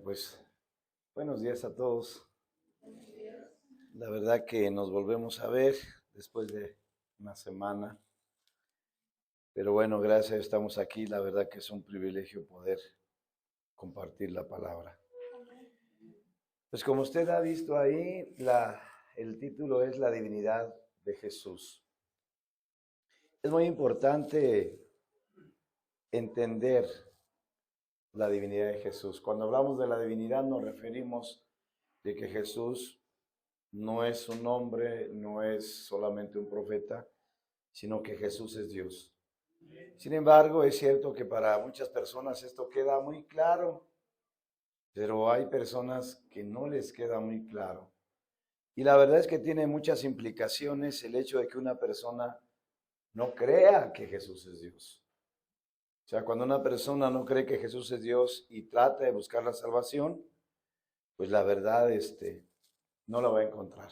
Pues buenos días a todos. La verdad que nos volvemos a ver después de una semana. Pero bueno, gracias, estamos aquí. La verdad que es un privilegio poder compartir la palabra. Pues como usted ha visto ahí, el título es La divinidad de Jesús. Es muy importante entender la divinidad de Jesús. Cuando hablamos de la divinidad nos referimos de que Jesús no es un hombre, no es solamente un profeta, sino que Jesús es Dios. Sin embargo, es cierto que para muchas personas esto queda muy claro, pero hay personas que no les queda muy claro. Y la verdad es que tiene muchas implicaciones el hecho de que una persona no crea que Jesús es Dios. O sea, cuando una persona no cree que Jesús es Dios y trata de buscar la salvación, pues la verdad, no la va a encontrar.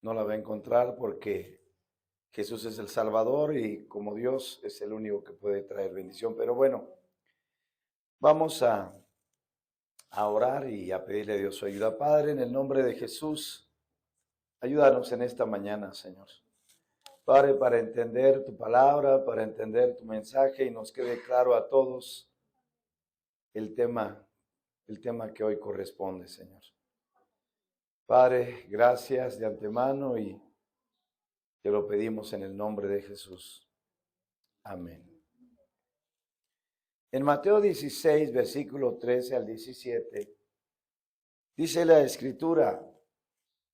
No la va a encontrar porque Jesús es el Salvador y como Dios es el único que puede traer bendición. Pero bueno, vamos a orar y a pedirle a Dios su ayuda. Padre, en el nombre de Jesús, ayúdanos en esta mañana, Señor. Padre, para entender tu palabra, para entender tu mensaje y nos quede claro a todos el tema que hoy corresponde, Señor. Padre, gracias de antemano y te lo pedimos en el nombre de Jesús. Amén. En Mateo 16, versículo 13 al 17, dice la Escritura: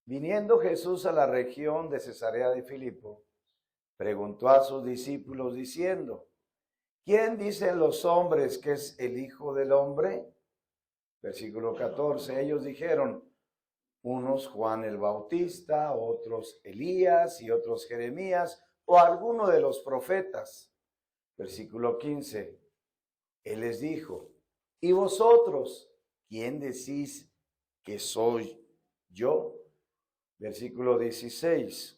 viniendo Jesús a la región de Cesarea de Filipo, preguntó a sus discípulos diciendo: ¿quién dicen los hombres que es el Hijo del Hombre? Versículo 14, ellos dijeron: unos Juan el Bautista, otros Elías y otros Jeremías o alguno de los profetas. Versículo 15, él les dijo: ¿y vosotros quién decís que soy yo? Versículo 16,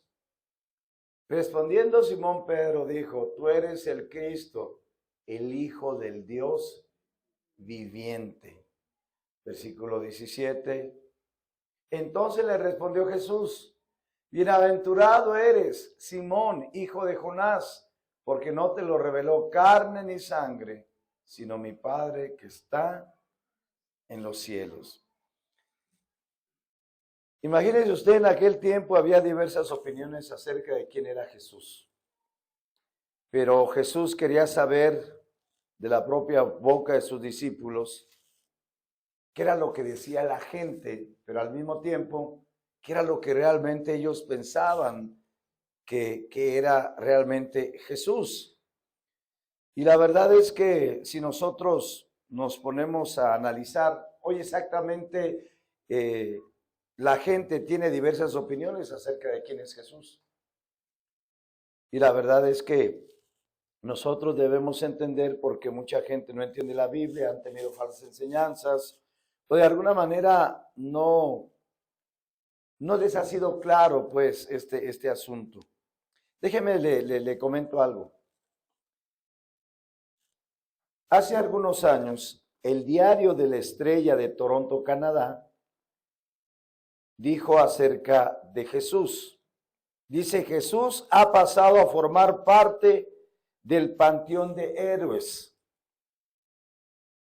respondiendo Simón Pedro dijo: tú eres el Cristo, el Hijo del Dios viviente. Versículo 17, entonces le respondió Jesús: bienaventurado eres, Simón, hijo de Jonás, porque no te lo reveló carne ni sangre, sino mi Padre que está en los cielos. Imagínese usted, en aquel tiempo había diversas opiniones acerca de quién era Jesús. Pero Jesús quería saber de la propia boca de sus discípulos qué era lo que decía la gente, pero al mismo tiempo, qué era lo que realmente ellos pensaban que era realmente Jesús. Y la verdad es que si nosotros nos ponemos a analizar, hoy exactamente la gente tiene diversas opiniones acerca de quién es Jesús. Y la verdad es que nosotros debemos entender, porque mucha gente no entiende la Biblia, han tenido falsas enseñanzas, o de alguna manera no les ha sido claro pues este asunto. Déjeme, le comento algo. Hace algunos años, el diario de la Estrella de Toronto, Canadá, dijo acerca de Jesús. Dice: Jesús ha pasado a formar parte del panteón de héroes.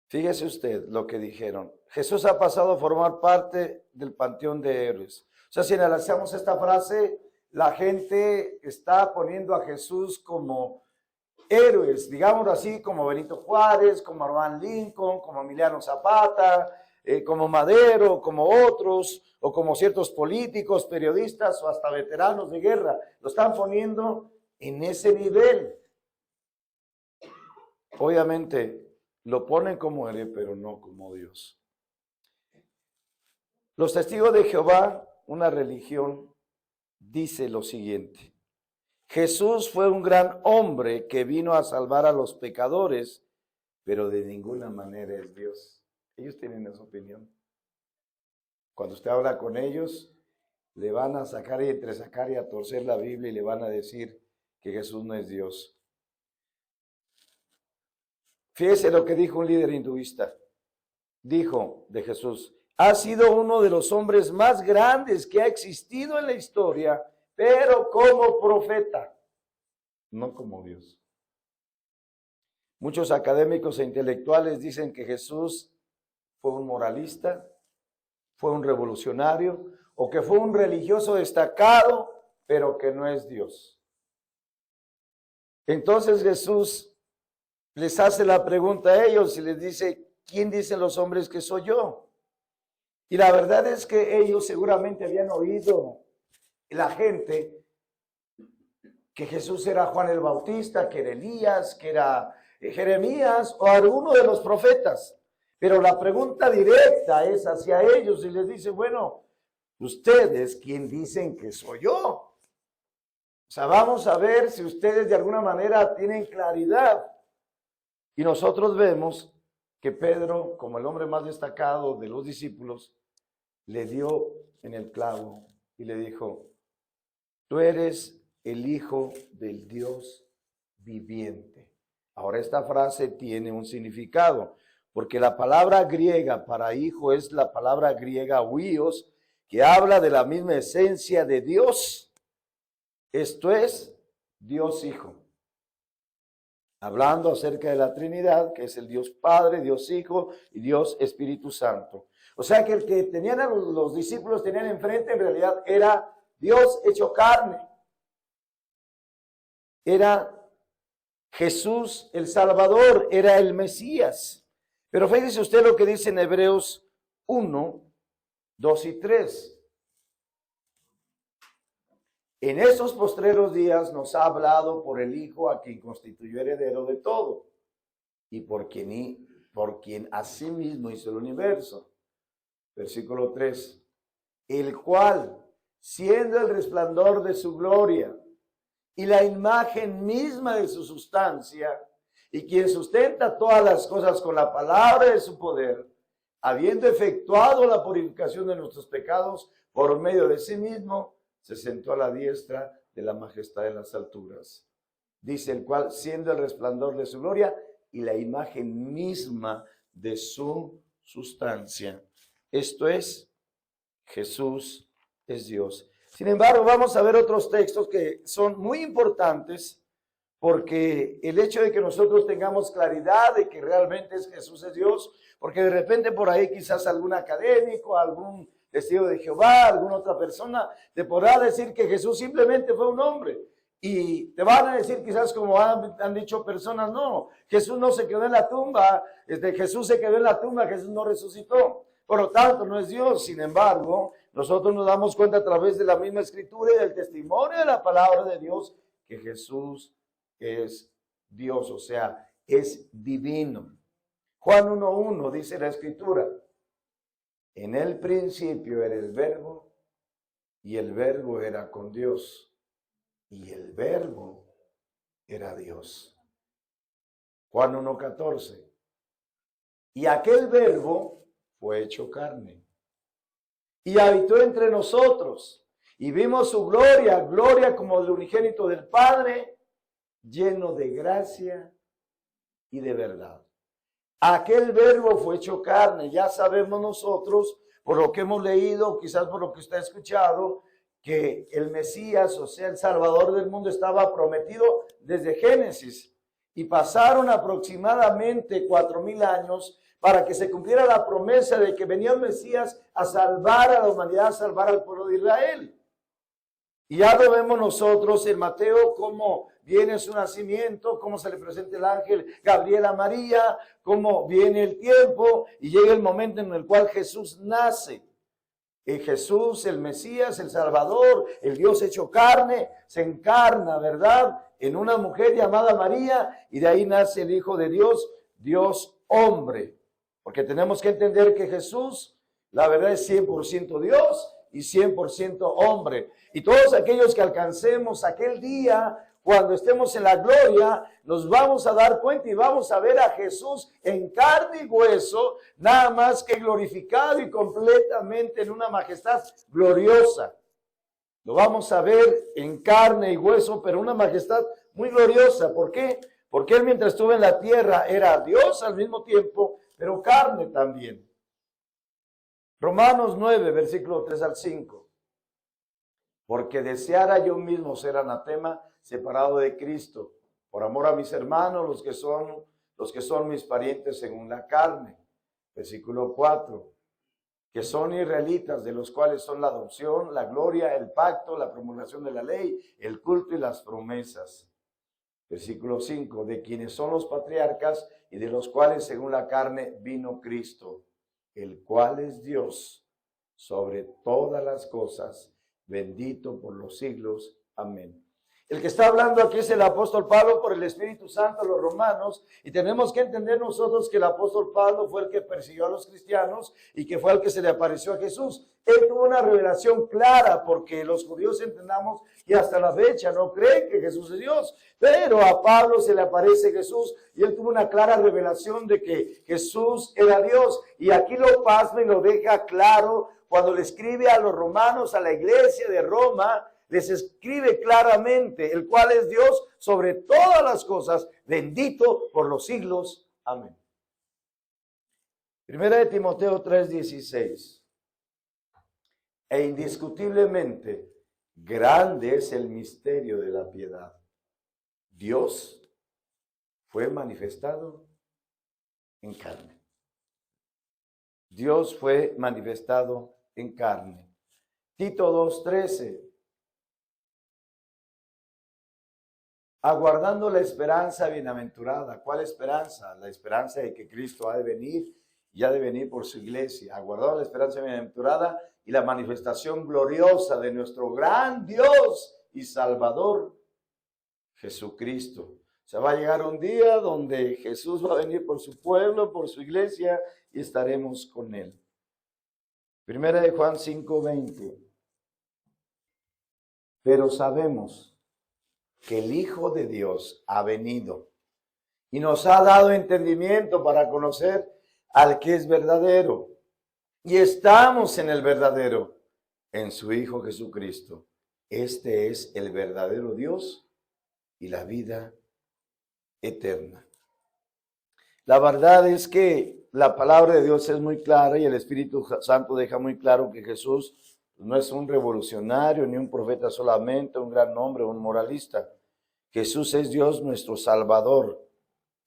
Fíjese usted lo que dijeron. Jesús ha pasado a formar parte del panteón de héroes. O sea, si analizamos esta frase, la gente está poniendo a Jesús como héroes, digámoslo así, como Benito Juárez, como Abraham Lincoln, como Emiliano Zapata, como Madero, como otros, o como ciertos políticos, periodistas o hasta veteranos de guerra. Lo están poniendo en ese nivel. Obviamente lo ponen como héroe, pero no como Dios. Los testigos de Jehová, una religión, dice lo siguiente: Jesús fue un gran hombre que vino a salvar a los pecadores, pero de ninguna manera es Dios. Ellos tienen esa opinión. Cuando usted habla con ellos, le van a sacar y entresacar y a torcer la Biblia y le van a decir que Jesús no es Dios. Fíjese lo que dijo un líder hinduista. dijo de Jesús: ha sido uno de los hombres más grandes que ha existido en la historia, pero como profeta, no como Dios. Muchos académicos e intelectuales dicen que Jesús fue un moralista, fue un revolucionario, o que fue un religioso destacado, pero que no es Dios. Entonces Jesús les hace la pregunta a ellos y les dice: ¿quién dicen los hombres que soy yo? Y la verdad es que ellos seguramente habían oído, la gente, que Jesús era Juan el Bautista, que era Elías, que era Jeremías o alguno de los profetas. Pero la pregunta directa es hacia ellos y les dice: bueno, ¿ustedes quién dicen que soy yo? O sea, vamos a ver si ustedes de alguna manera tienen claridad. Y nosotros vemos que Pedro, como el hombre más destacado de los discípulos, le dio en el clavo y le dijo: tú eres el Hijo del Dios viviente. Ahora esta frase tiene un significado, porque la palabra griega para hijo es la palabra griega huios, que habla de la misma esencia de Dios. Esto es Dios Hijo. Hablando acerca de la Trinidad, que es el Dios Padre, Dios Hijo y Dios Espíritu Santo. O sea que el que tenían los discípulos tenían enfrente en realidad era Dios hecho carne. Era Jesús el Salvador, era el Mesías. Pero fíjese usted lo que dice en Hebreos 1, 2 y 3. En esos postreros días nos ha hablado por el Hijo, a quien constituyó heredero de todo, y por quien asimismo hizo el universo. Versículo 3. El cual, siendo el resplandor de su gloria y la imagen misma de su sustancia, y quien sustenta todas las cosas con la palabra de su poder, habiendo efectuado la purificación de nuestros pecados por medio de sí mismo, se sentó a la diestra de la majestad en las alturas. Dice: el cual, siendo el resplandor de su gloria y la imagen misma de su sustancia. Esto es, Jesús es Dios. Sin embargo, vamos a ver otros textos que son muy importantes, porque el hecho de que nosotros tengamos claridad de que realmente Jesús es Dios, porque de repente por ahí quizás algún académico, algún testigo de Jehová, alguna otra persona te podrá decir que Jesús simplemente fue un hombre. Y te van a decir quizás, como han dicho personas: no, Jesús no se quedó en la tumba, Jesús se quedó en la tumba, Jesús no resucitó. Por lo tanto, no es Dios. Sin embargo, nosotros nos damos cuenta a través de la misma Escritura y del testimonio de la palabra de Dios que Jesús es Dios, o sea, es divino. Juan 1:1 dice la Escritura: en el principio era el Verbo, y el Verbo era con Dios, y el Verbo era Dios. Juan 1:14. Y aquel Verbo fue hecho carne, y habitó entre nosotros, y vimos su gloria, gloria como del unigénito del Padre, lleno de gracia y de verdad. Aquel Verbo fue hecho carne. Ya sabemos nosotros, por lo que hemos leído, quizás por lo que usted ha escuchado, que el Mesías, o sea, el Salvador del mundo, estaba prometido desde Génesis. Y pasaron aproximadamente 4,000 años para que se cumpliera la promesa de que venía el Mesías a salvar a la humanidad, a salvar al pueblo de Israel. Y ya lo vemos nosotros en Mateo, cómo viene su nacimiento, cómo se le presenta el ángel Gabriel a María, cómo viene el tiempo y llega el momento en el cual Jesús nace. Y Jesús, el Mesías, el Salvador, el Dios hecho carne, se encarna, ¿verdad?, en una mujer llamada María, y de ahí nace el Hijo de Dios, Dios hombre. Porque tenemos que entender que Jesús, la verdad, es 100% Dios y 100% hombre. Y todos aquellos que alcancemos aquel día, cuando estemos en la gloria, nos vamos a dar cuenta y vamos a ver a Jesús en carne y hueso, nada más que glorificado y completamente en una majestad gloriosa. Lo vamos a ver en carne y hueso, pero una majestad muy gloriosa. ¿Por qué? Porque Él, mientras estuvo en la tierra, era Dios al mismo tiempo, pero carne también. Romanos 9, versículo 3 al 5. Porque deseara yo mismo ser anatema, separado de Cristo, por amor a mis hermanos, los que son mis parientes según la carne. Versículo 4. Que son israelitas, de los cuales son la adopción, la gloria, el pacto, la promulgación de la ley, el culto y las promesas. Versículo 5. De quienes son los patriarcas y de los cuales según la carne vino Cristo, el cual es Dios sobre todas las cosas, bendito por los siglos. Amén. El que está hablando aquí es el apóstol Pablo por el Espíritu Santo a los romanos, y tenemos que entender nosotros que el apóstol Pablo fue el que persiguió a los cristianos y que fue el que se le apareció a Jesús. Él tuvo una revelación clara, porque los judíos entendamos y hasta la fecha no creen que Jesús es Dios, pero a Pablo se le aparece Jesús y él tuvo una clara revelación de que Jesús era Dios, y aquí lo pasma y lo deja claro cuando le escribe a los romanos, a la iglesia de Roma. Les escribe claramente, el cual es Dios sobre todas las cosas, bendito por los siglos. Amén. Primera de Timoteo 3:16. E indiscutiblemente grande es el misterio de la piedad. Dios fue manifestado en carne. Dios fue manifestado en carne. Tito 2:13. Aguardando la esperanza bienaventurada. ¿Cuál esperanza? La esperanza de que Cristo ha de venir y ha de venir por su iglesia. Aguardando la esperanza bienaventurada y la manifestación gloriosa de nuestro gran Dios y Salvador, Jesucristo. O sea, va a llegar un día donde Jesús va a venir por su pueblo, por su iglesia, y estaremos con él. Primera de Juan 5:20. Pero sabemos que el Hijo de Dios ha venido y nos ha dado entendimiento para conocer al que es verdadero. Y estamos en el verdadero, en su Hijo Jesucristo. Este es el verdadero Dios y la vida eterna. La verdad es que la palabra de Dios es muy clara y el Espíritu Santo deja muy claro que Jesús no es un revolucionario ni un profeta solamente, un gran hombre, un moralista. Jesús es Dios nuestro Salvador.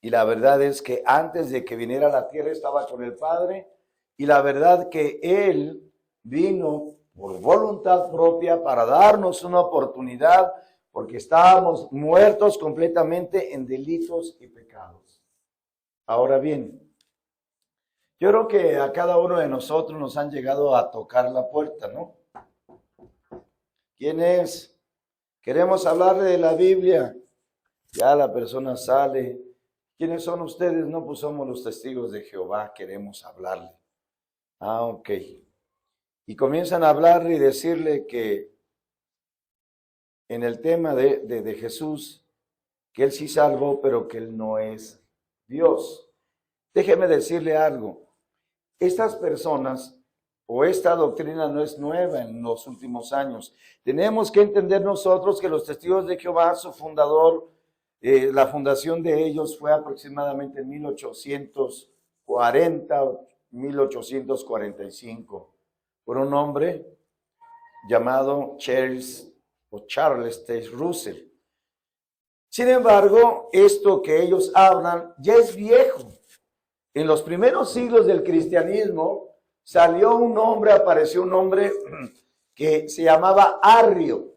Y la verdad es que antes de que viniera a la tierra estaba con el Padre. Y la verdad que Él vino por voluntad propia para darnos una oportunidad, porque estábamos muertos completamente en delitos y pecados. Ahora bien, yo creo que a cada uno de nosotros nos han llegado a tocar la puerta, ¿no? ¿Quién es? Queremos hablarle de la Biblia. Ya la persona sale. ¿Quiénes son ustedes? No, pues somos los testigos de Jehová. Queremos hablarle. Ah, ok. Y comienzan a hablarle y decirle que en el tema de Jesús, que Él sí salvó, pero que Él no es Dios. Déjeme decirle algo. Estas personas o esta doctrina no es nueva en los últimos años. Tenemos que entender nosotros que los testigos de Jehová, su fundador, la fundación de ellos fue aproximadamente en 1840 o 1845 por un hombre llamado Charles T. Russell. Sin embargo, esto que ellos hablan ya es viejo. En los primeros siglos del cristianismo apareció un hombre que se llamaba Arrio,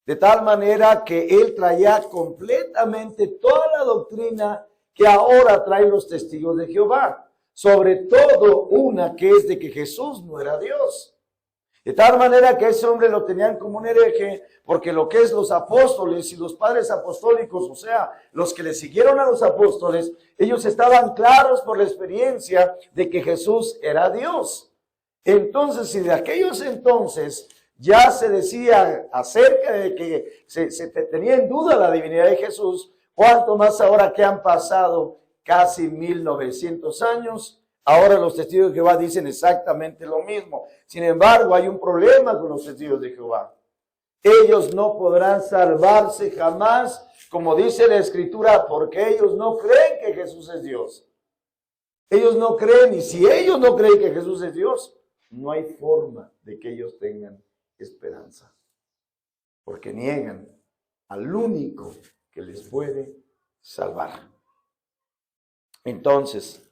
de tal manera que él traía completamente toda la doctrina que ahora traen los testigos de Jehová, sobre todo una que es de que Jesús no era Dios. De tal manera que ese hombre lo tenían como un hereje, porque lo que es los apóstoles y los padres apostólicos, o sea, los que le siguieron a los apóstoles, ellos estaban claros por la experiencia de que Jesús era Dios. Entonces, si de aquellos entonces ya se decía acerca de que se tenía en duda la divinidad de Jesús, cuánto más ahora que han pasado casi 1900 años, ahora los testigos de Jehová dicen exactamente lo mismo. Sin embargo, hay un problema con los testigos de Jehová. Ellos no podrán salvarse jamás, como dice la Escritura, porque ellos no creen que Jesús es Dios. Ellos no creen, y si ellos no creen que Jesús es Dios, no hay forma de que ellos tengan esperanza, porque niegan al único que les puede salvar. Entonces,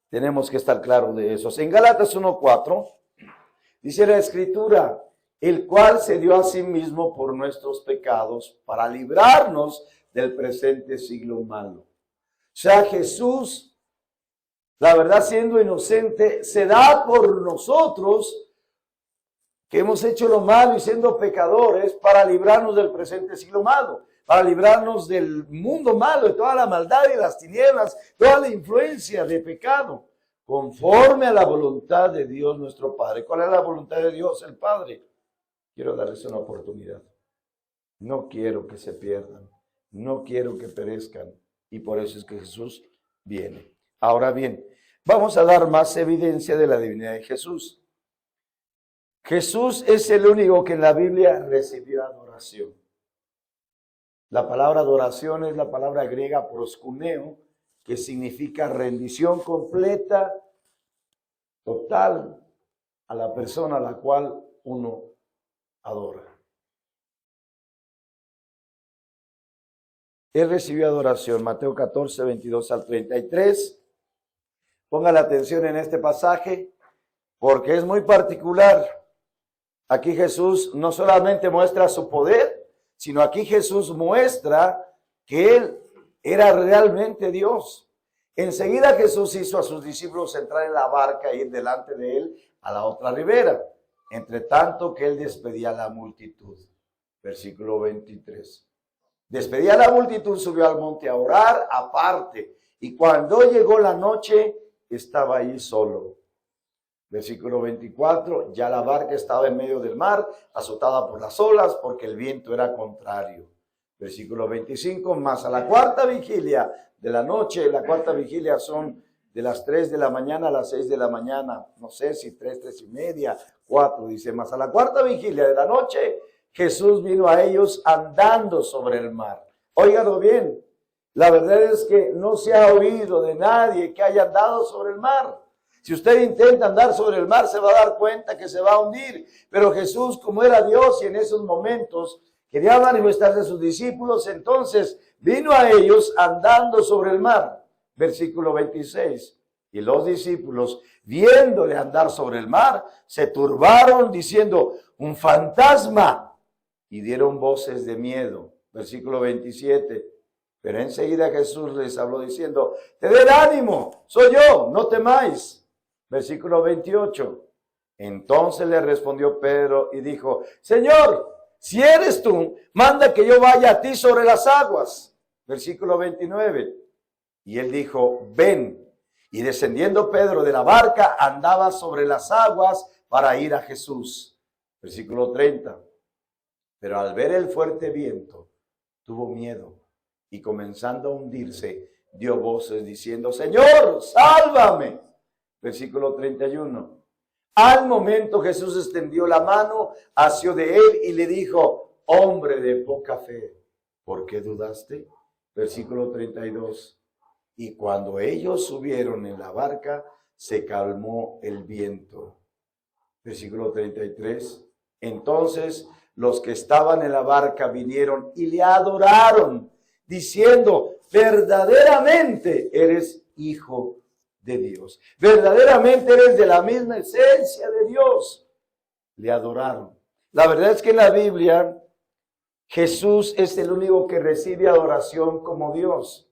tenemos que estar claros de eso. En Gálatas 1:4 dice la Escritura, el cual se dio a sí mismo por nuestros pecados para librarnos del presente siglo malo. O sea, Jesús, la verdad siendo inocente, se da por nosotros que hemos hecho lo malo y siendo pecadores para librarnos del presente siglo malo, para librarnos del mundo malo, de toda la maldad y las tinieblas, toda la influencia de pecado, conforme a la voluntad de Dios nuestro Padre. ¿Cuál es la voluntad de Dios el Padre? Quiero darles una oportunidad. No quiero que se pierdan, no quiero que perezcan, y por eso es que Jesús viene. Ahora bien, vamos a dar más evidencia de la divinidad de Jesús. Jesús es el único que en la Biblia recibió adoración. La palabra adoración es la palabra griega proskuneo, que significa rendición completa, total, a la persona a la cual uno adora. Él recibió adoración, Mateo 14, 22 al 33. Ponga la atención en este pasaje, porque es muy particular. Aquí Jesús no solamente muestra su poder, sino aquí Jesús muestra que Él era realmente Dios. Enseguida Jesús hizo a sus discípulos entrar en la barca e ir delante de Él a la otra ribera, entre tanto que Él despedía a la multitud. Versículo 23. Despedía a la multitud, subió al monte a orar aparte, y cuando llegó la noche, estaba ahí solo. Versículo 24, ya la barca estaba en medio del mar, azotada por las olas, porque el viento era contrario. Versículo 25, más a la cuarta vigilia de la noche, la cuarta vigilia son de las 3 de la mañana a las 6 de la mañana, no sé si 3, 3 y media, 4, dice, más a la cuarta vigilia de la noche, Jesús vino a ellos andando sobre el mar. Óiganlo bien, la verdad es que no se ha oído de nadie que haya andado sobre el mar. Si usted intenta andar sobre el mar, se va a dar cuenta que se va a hundir. Pero Jesús, como era Dios y en esos momentos quería manifestarse a sus discípulos, entonces vino a ellos andando sobre el mar. Versículo 26. Y los discípulos, viéndole andar sobre el mar, se turbaron diciendo, un fantasma, y dieron voces de miedo. Versículo 27. Pero enseguida Jesús les habló diciendo, tened ánimo, soy yo, no temáis. Versículo 28. Entonces le respondió Pedro y dijo, Señor, si eres tú, manda que yo vaya a ti sobre las aguas. Versículo 29. Y él dijo, ven. Y descendiendo Pedro de la barca, andaba sobre las aguas para ir a Jesús. Versículo 30. Pero al ver el fuerte viento, tuvo miedo y comenzando a hundirse, dio voces diciendo, Señor, sálvame. Versículo 31. Al momento Jesús extendió la mano, asió de él y le dijo, hombre de poca fe, ¿por qué dudaste? Versículo 32. Y cuando ellos subieron en la barca, se calmó el viento. Versículo 33. Entonces los que estaban en la barca vinieron y le adoraron, diciendo, verdaderamente eres hijo de Dios. Verdaderamente eres de la misma esencia de Dios. Le adoraron. La verdad es que en la Biblia Jesús es el único que recibe adoración como Dios.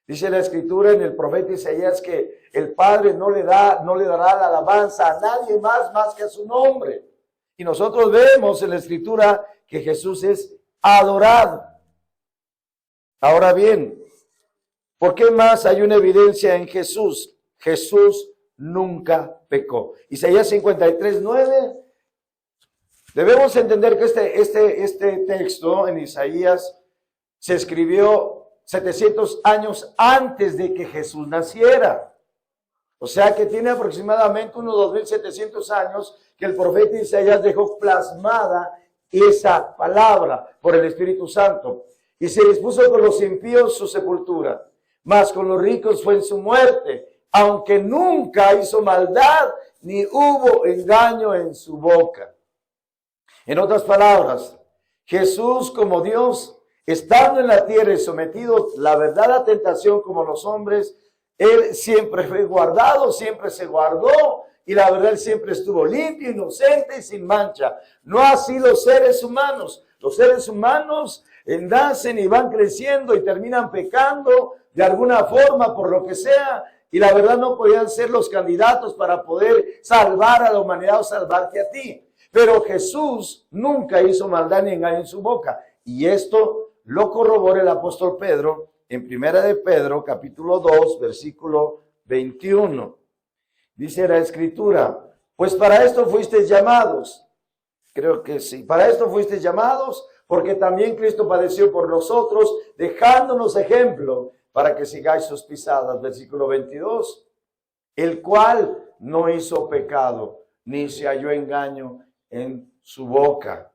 Dice la Escritura en el profeta Isaías que el Padre no le dará la alabanza a nadie más que a su nombre. Y nosotros vemos en la Escritura que Jesús es adorado. Ahora bien, ¿por qué más hay una evidencia en Jesús? Jesús nunca pecó. Isaías 53:9. Debemos entender que este texto en Isaías se escribió 700 años antes de que Jesús naciera. O sea que tiene aproximadamente unos 2700 años que el profeta Isaías dejó plasmada esa palabra por el Espíritu Santo. Y se dispuso con los impíos su sepultura, mas con los ricos fue en su muerte, aunque nunca hizo maldad, ni hubo engaño en su boca. En otras palabras, Jesús como Dios, estando en la tierra y sometido la verdad a tentación como los hombres, Él siempre fue guardado, siempre se guardó, y la verdad Él siempre estuvo limpio, inocente y sin mancha. No así los seres humanos. Los seres humanos nacen y van creciendo y terminan pecando de alguna forma, por lo que sea, y la verdad no podían ser los candidatos para poder salvar a la humanidad o salvarte a ti. Pero Jesús nunca hizo maldad ni engaño en su boca. Y esto lo corrobora el apóstol Pedro en Primera de Pedro, capítulo 2, versículo 21. Dice la Escritura, pues para esto fuisteis llamados. Creo que sí. Para esto fuisteis llamados, porque también Cristo padeció por nosotros, dejándonos ejemplo para que sigáis sus pisadas. Versículo 22. El cual no hizo pecado, ni se halló engaño en su boca.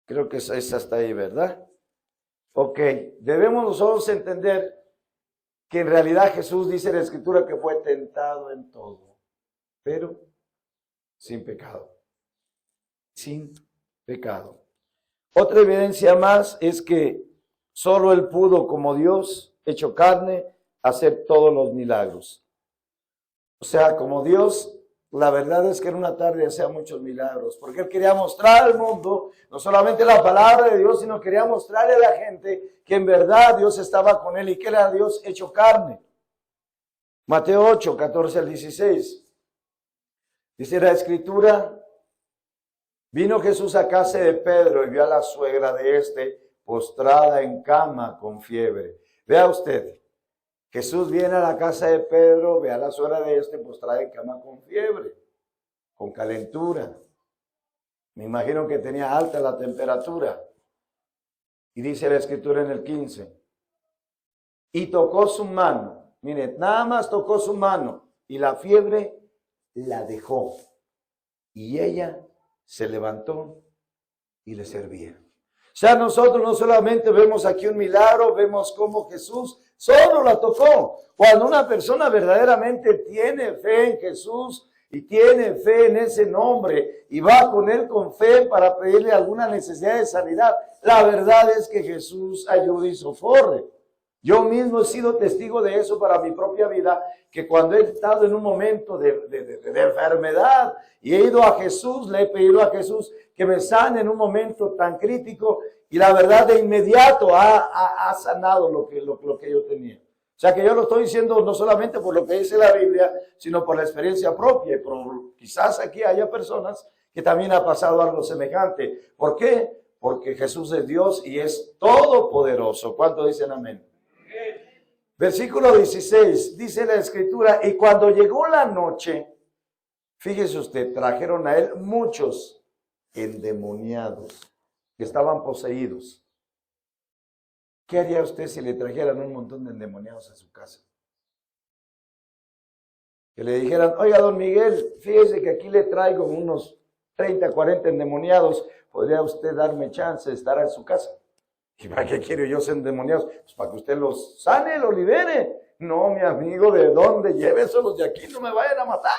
Creo que es hasta ahí, ¿verdad? Ok, debemos nosotros entender que en realidad Jesús dice en la Escritura que fue tentado en todo, pero sin pecado. Sin pecado. Otra evidencia más es que solo Él pudo, como Dios, hecho carne, hacer todos los milagros. O sea, como Dios, la verdad es que en una tarde hacía muchos milagros, porque Él quería mostrar al mundo, no solamente la palabra de Dios, sino quería mostrarle a la gente que en verdad Dios estaba con Él y que era Dios hecho carne. Mateo 8, 14 al 16. Dice la Escritura, vino Jesús a casa de Pedro y vio a la suegra de éste postrada en cama con fiebre. Vea usted, Jesús viene a la casa de Pedro, ve a la suegra de éste postrada en cama con fiebre, con calentura. Me imagino que tenía alta la temperatura. Y dice la Escritura en el 15, y tocó su mano. Mire, nada más tocó su mano y la fiebre la dejó. Y ella se levantó y le servía. O sea, nosotros no solamente vemos aquí un milagro, vemos cómo Jesús solo la tocó. Cuando una persona verdaderamente tiene fe en Jesús y tiene fe en ese nombre y va con Él con fe para pedirle alguna necesidad de sanidad, la verdad es que Jesús ayuda y socorre. Yo mismo he sido testigo de eso para mi propia vida, que cuando he estado en un momento de enfermedad y he ido a Jesús, le he pedido a Jesús que me sane en un momento tan crítico y la verdad de inmediato ha sanado lo que yo tenía. O sea que yo lo estoy diciendo no solamente por lo que dice la Biblia, sino por la experiencia propia. Pero quizás aquí haya personas que también ha pasado algo semejante. ¿Por qué? Porque Jesús es Dios y es todopoderoso. ¿Cuántos dicen amén? Versículo 16, dice la Escritura, y cuando llegó la noche, fíjese usted, trajeron a Él muchos endemoniados que estaban poseídos. ¿Qué haría usted si le trajeran un montón de endemoniados a su casa? Que le dijeran, oiga, don Miguel, fíjese que aquí le traigo unos 30, 40 endemoniados, ¿podría usted darme chance de estar en su casa? ¿Y para qué quiero yo ser endemoniados? Pues para que usted los sane, los libere. No, mi amigo, ¿de dónde? Lléveselos de aquí, no me vayan a matar.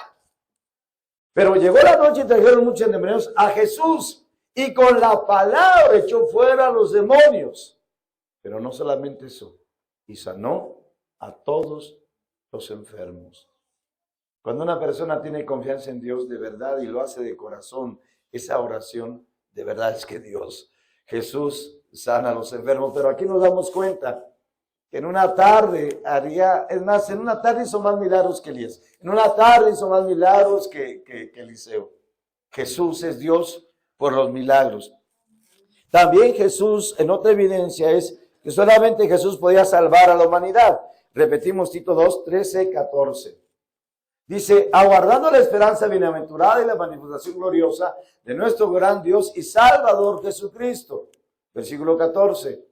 Pero llegó la noche y trajeron muchos endemoniados a Jesús y con la palabra echó fuera a los demonios. Pero no solamente eso, y sanó a todos los enfermos. Cuando una persona tiene confianza en Dios de verdad y lo hace de corazón, esa oración de verdad es que Dios, Jesús sana a los enfermos. Pero aquí nos damos cuenta que en una tarde es más, en una tarde hizo más milagros que Elías. En una tarde hizo más milagros que Eliseo. Jesús es Dios por los milagros. También Jesús, en otra evidencia, es que solamente Jesús podía salvar a la humanidad. Repetimos Tito 2, 13, 14. Dice, aguardando la esperanza bienaventurada y la manifestación gloriosa de nuestro gran Dios y Salvador Jesucristo. Versículo 14.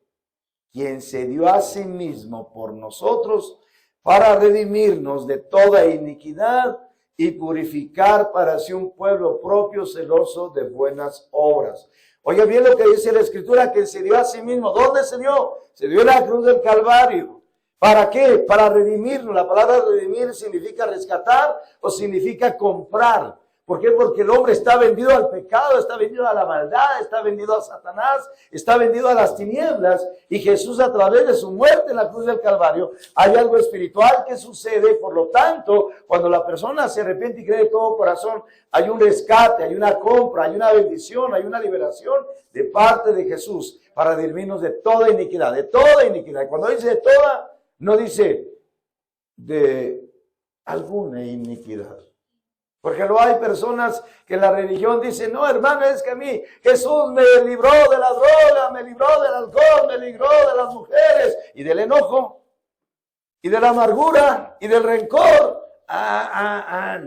Quien se dio a sí mismo por nosotros para redimirnos de toda iniquidad y purificar para sí un pueblo propio celoso de buenas obras. Oiga bien lo que dice la Escritura, que se dio a sí mismo. ¿Dónde se dio? Se dio en la cruz del Calvario. ¿Para qué? Para redimirnos. La palabra redimir significa rescatar o significa comprar. ¿Por qué? Porque el hombre está vendido al pecado, está vendido a la maldad, está vendido a Satanás, está vendido a las tinieblas. Y Jesús, a través de su muerte en la cruz del Calvario, hay algo espiritual que sucede. Por lo tanto, cuando la persona se arrepiente y cree de todo corazón, hay un rescate, hay una compra, hay una bendición, hay una liberación de parte de Jesús para redimirnos de toda iniquidad, de toda iniquidad. Y cuando dice de toda, no dice de alguna iniquidad. Porque no hay personas que en la religión dicen, no, hermano, es que a mí Jesús me libró de la droga, me libró del alcohol, me libró de las mujeres y del enojo y de la amargura y del rencor.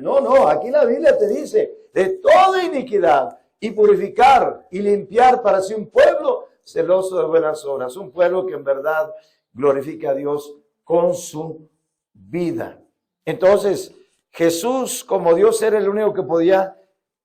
No, aquí la Biblia te dice de toda iniquidad y purificar y limpiar para sí un pueblo celoso de buenas obras, un pueblo que en verdad glorifica a Dios con su vida. Entonces, Jesús, como Dios, era el único que podía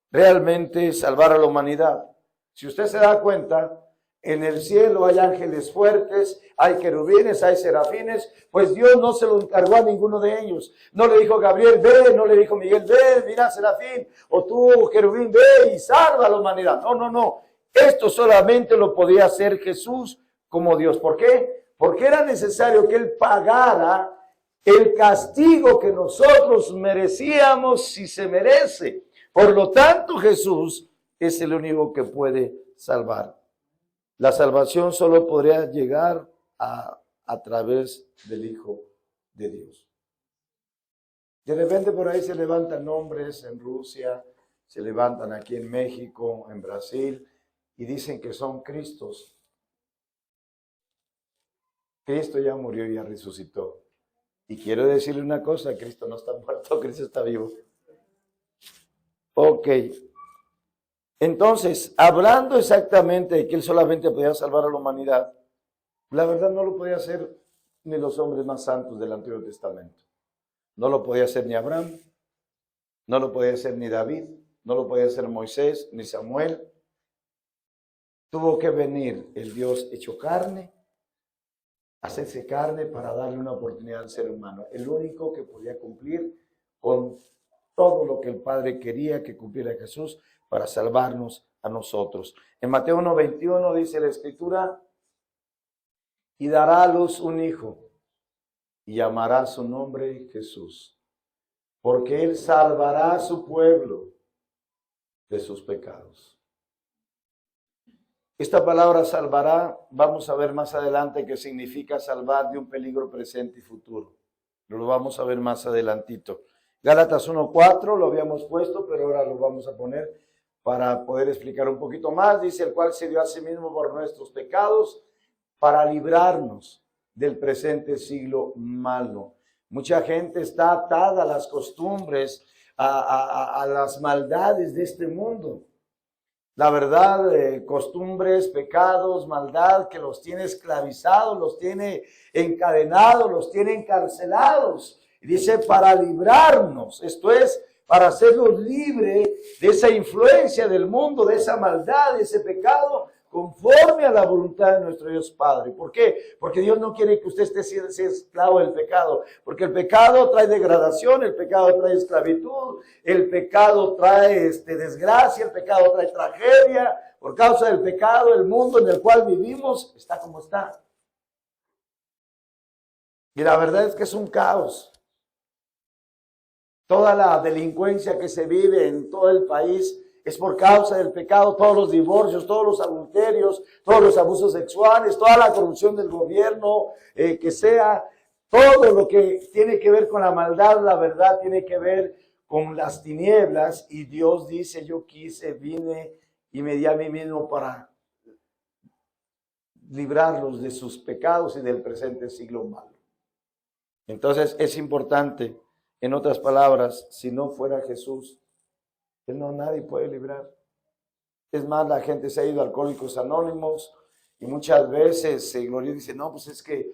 realmente salvar a la humanidad. Si usted se da cuenta, en el cielo hay ángeles fuertes, hay querubines, hay serafines, pues Dios no se lo encargó a ninguno de ellos. No le dijo Gabriel, ve, no le dijo Miguel, ve, mira serafín, o tú, querubín, ve y salva a la humanidad. No. Esto solamente lo podía hacer Jesús como Dios. ¿Por qué? Porque era necesario que Él pagara el castigo que nosotros merecíamos, si se merece. Por lo tanto, Jesús es el único que puede salvar. La salvación solo podría llegar a través del Hijo de Dios. De repente por ahí se levantan nombres en Rusia, se levantan aquí en México, en Brasil, y dicen que son Cristos. Cristo ya murió y ya resucitó. Y quiero decirle una cosa, Cristo no está muerto, Cristo está vivo. Ok. Entonces, hablando exactamente de que Él solamente podía salvar a la humanidad, la verdad no lo podía hacer ni los hombres más santos del Antiguo Testamento. No lo podía hacer ni Abraham, no lo podía hacer ni David, no lo podía hacer Moisés, ni Samuel. Tuvo que venir el Dios hecho carne, hacerse carne para darle una oportunidad al ser humano. El único que podía cumplir con todo lo que el Padre quería que cumpliera Jesús para salvarnos a nosotros. En Mateo 1:21 dice la Escritura, y dará a luz un hijo, y llamará su nombre Jesús, porque Él salvará a su pueblo de sus pecados. Esta palabra salvará, vamos a ver más adelante qué significa salvar de un peligro presente y futuro. Lo vamos a ver más adelantito. Gálatas 1:4 lo habíamos puesto, pero ahora lo vamos a poner para poder explicar un poquito más. Dice, el cual se dio a sí mismo por nuestros pecados para librarnos del presente siglo malo. Mucha gente está atada a las costumbres, a las maldades de este mundo. La verdad, costumbres, pecados, maldad que los tiene esclavizados, los tiene encadenados, los tiene encarcelados. Y dice, para librarnos, esto es, para hacerlos libres de esa influencia del mundo, de esa maldad, de ese pecado, conforme a la voluntad de nuestro Dios Padre. ¿Por qué? Porque Dios no quiere que usted sea esclavo del pecado, porque el pecado trae degradación, el pecado trae esclavitud, el pecado trae desgracia, el pecado trae tragedia. Por causa del pecado, el mundo en el cual vivimos está como está. Y la verdad es que es un caos. Toda la delincuencia que se vive en todo el país es por causa del pecado. Todos los divorcios, todos los adulterios, todos los abusos sexuales, toda la corrupción del gobierno, que sea, todo lo que tiene que ver con la maldad, la verdad, tiene que ver con las tinieblas. Y Dios dice, yo vine y me di a mí mismo para librarlos de sus pecados y del presente siglo malo. Entonces es importante, en otras palabras, si no fuera Jesús, nadie puede librar. Es más, la gente se ha ido a Alcohólicos Anónimos y muchas veces se gloria y dice, no, pues es que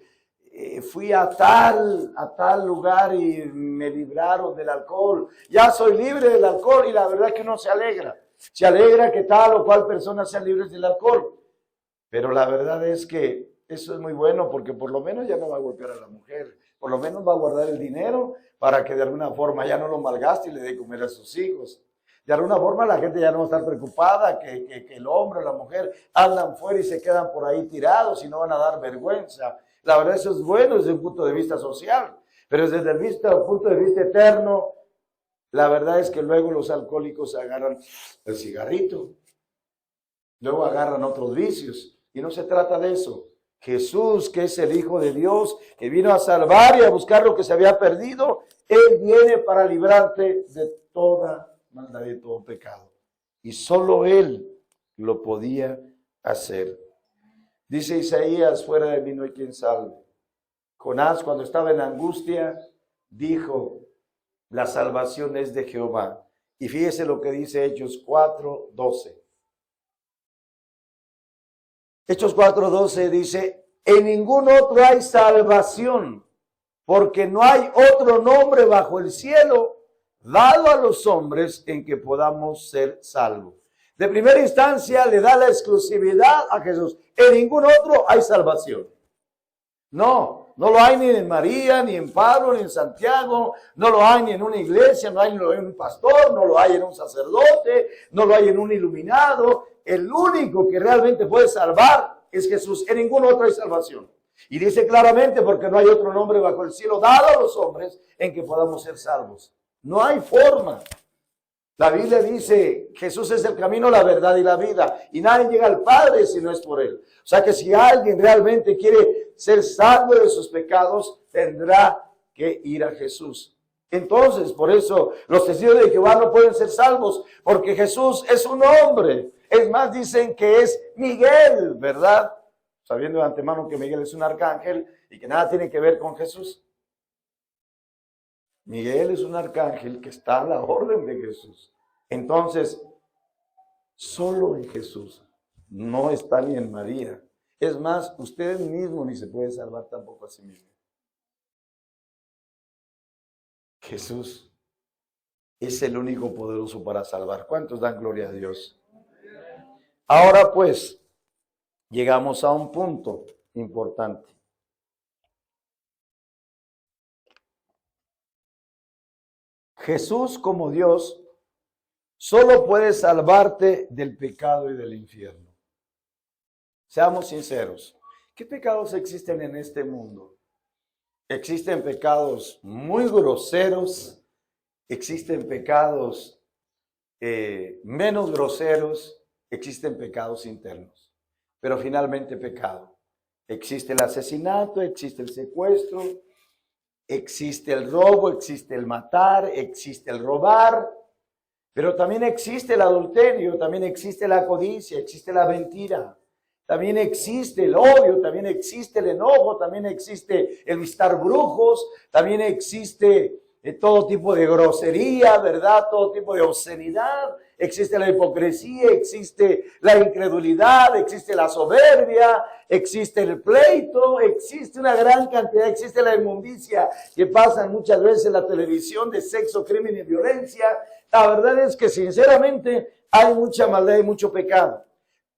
fui a tal lugar y me libraron del alcohol. Ya soy libre del alcohol, y la verdad que uno se alegra. Se alegra que tal o cual persona sean libres del alcohol. Pero la verdad es que eso es muy bueno porque por lo menos ya no va a golpear a la mujer. Por lo menos va a guardar el dinero para que de alguna forma ya no lo malgaste y le dé comer a sus hijos. De alguna forma la gente ya no va a estar preocupada que el hombre o la mujer andan fuera y se quedan por ahí tirados y no van a dar vergüenza. La verdad eso es bueno desde un punto de vista social, pero desde el punto de vista eterno, la verdad es que luego los alcohólicos agarran el cigarrito, luego agarran otros vicios y no se trata de eso. Jesús, que es el Hijo de Dios, que vino a salvar y a buscar lo que se había perdido, Él viene para librarte de toda maldad y de todo pecado. Y solo Él lo podía hacer. Dice Isaías, fuera de mí no hay quien salve. Jonás, cuando estaba en angustia, dijo, la salvación es de Jehová. Y fíjese lo que dice Hechos 4:12. Hechos 4:12 dice, en ningún otro hay salvación, porque no hay otro nombre bajo el cielo dado a los hombres en que podamos ser salvos. De primera instancia le da la exclusividad a Jesús. En ningún otro hay salvación. No lo hay ni en María, ni en Pablo, ni en Santiago, no lo hay ni en una iglesia, no hay en un pastor, no lo hay en un sacerdote, no lo hay en un iluminado. El único que realmente puede salvar es Jesús. En ningún otro hay salvación. Y dice claramente, porque no hay otro nombre bajo el cielo dado a los hombres en que podamos ser salvos. No hay forma. La Biblia dice, Jesús es el camino, la verdad y la vida. Y nadie llega al Padre si no es por Él. O sea que si alguien realmente quiere ser salvo de sus pecados, tendrá que ir a Jesús. Entonces, por eso, los testigos de Jehová no pueden ser salvos, porque Jesús es un hombre. Es más, dicen que es Miguel, ¿verdad? Sabiendo de antemano que Miguel es un arcángel y que nada tiene que ver con Jesús. Miguel es un arcángel que está a la orden de Jesús. Entonces, solo en Jesús, no está ni en María. Es más, usted mismo ni se puede salvar tampoco a sí mismo. Jesús es el único poderoso para salvar. ¿Cuántos dan gloria a Dios? Ahora pues, llegamos a un punto importante. Jesús como Dios solo puede salvarte del pecado y del infierno. Seamos sinceros. ¿Qué pecados existen en este mundo? Existen pecados muy groseros, existen pecados menos groseros, existen pecados internos. Pero finalmente pecado. Existe el asesinato, existe el secuestro, existe el robo, existe el matar, existe el robar, pero también existe el adulterio, también existe la codicia, existe la mentira, también existe el odio, también existe el enojo, también existe el visitar brujos, también existe todo tipo de grosería, ¿verdad? Todo tipo de obscenidad, existe la hipocresía, existe la incredulidad, existe la soberbia, existe el pleito, existe una gran cantidad, existe la inmundicia que pasan muchas veces en la televisión de sexo, crimen y violencia. La verdad es que sinceramente hay mucha maldad y mucho pecado.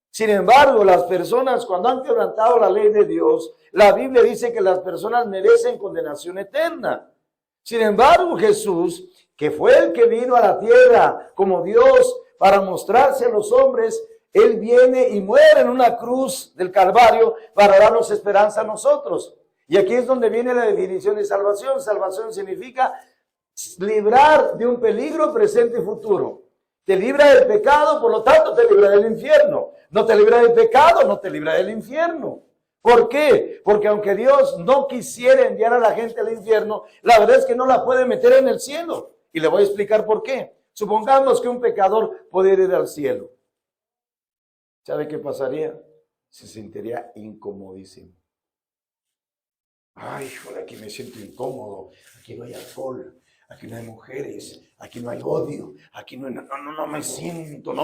Sin embargo, las personas cuando han quebrantado la ley de Dios, la Biblia dice que las personas merecen condenación eterna. Sin embargo, Jesús, que fue el que vino a la tierra como Dios para mostrarse a los hombres, Él viene y muere en una cruz del Calvario para darnos esperanza a nosotros. Y aquí es donde viene la definición de salvación. Salvación significa librar de un peligro presente y futuro. Te libra del pecado, por lo tanto te libra del infierno. No te libra del pecado, no te libra del infierno. ¿Por qué? Porque aunque Dios no quisiera enviar a la gente al infierno, la verdad es que no la puede meter en el cielo. Y le voy a explicar por qué. Supongamos que un pecador pudiera ir al cielo. ¿Sabe qué pasaría? Se sentiría incomodísimo. Ay, joder, aquí me siento incómodo. Aquí no hay alcohol. Aquí no hay mujeres. Aquí no hay odio. Aquí no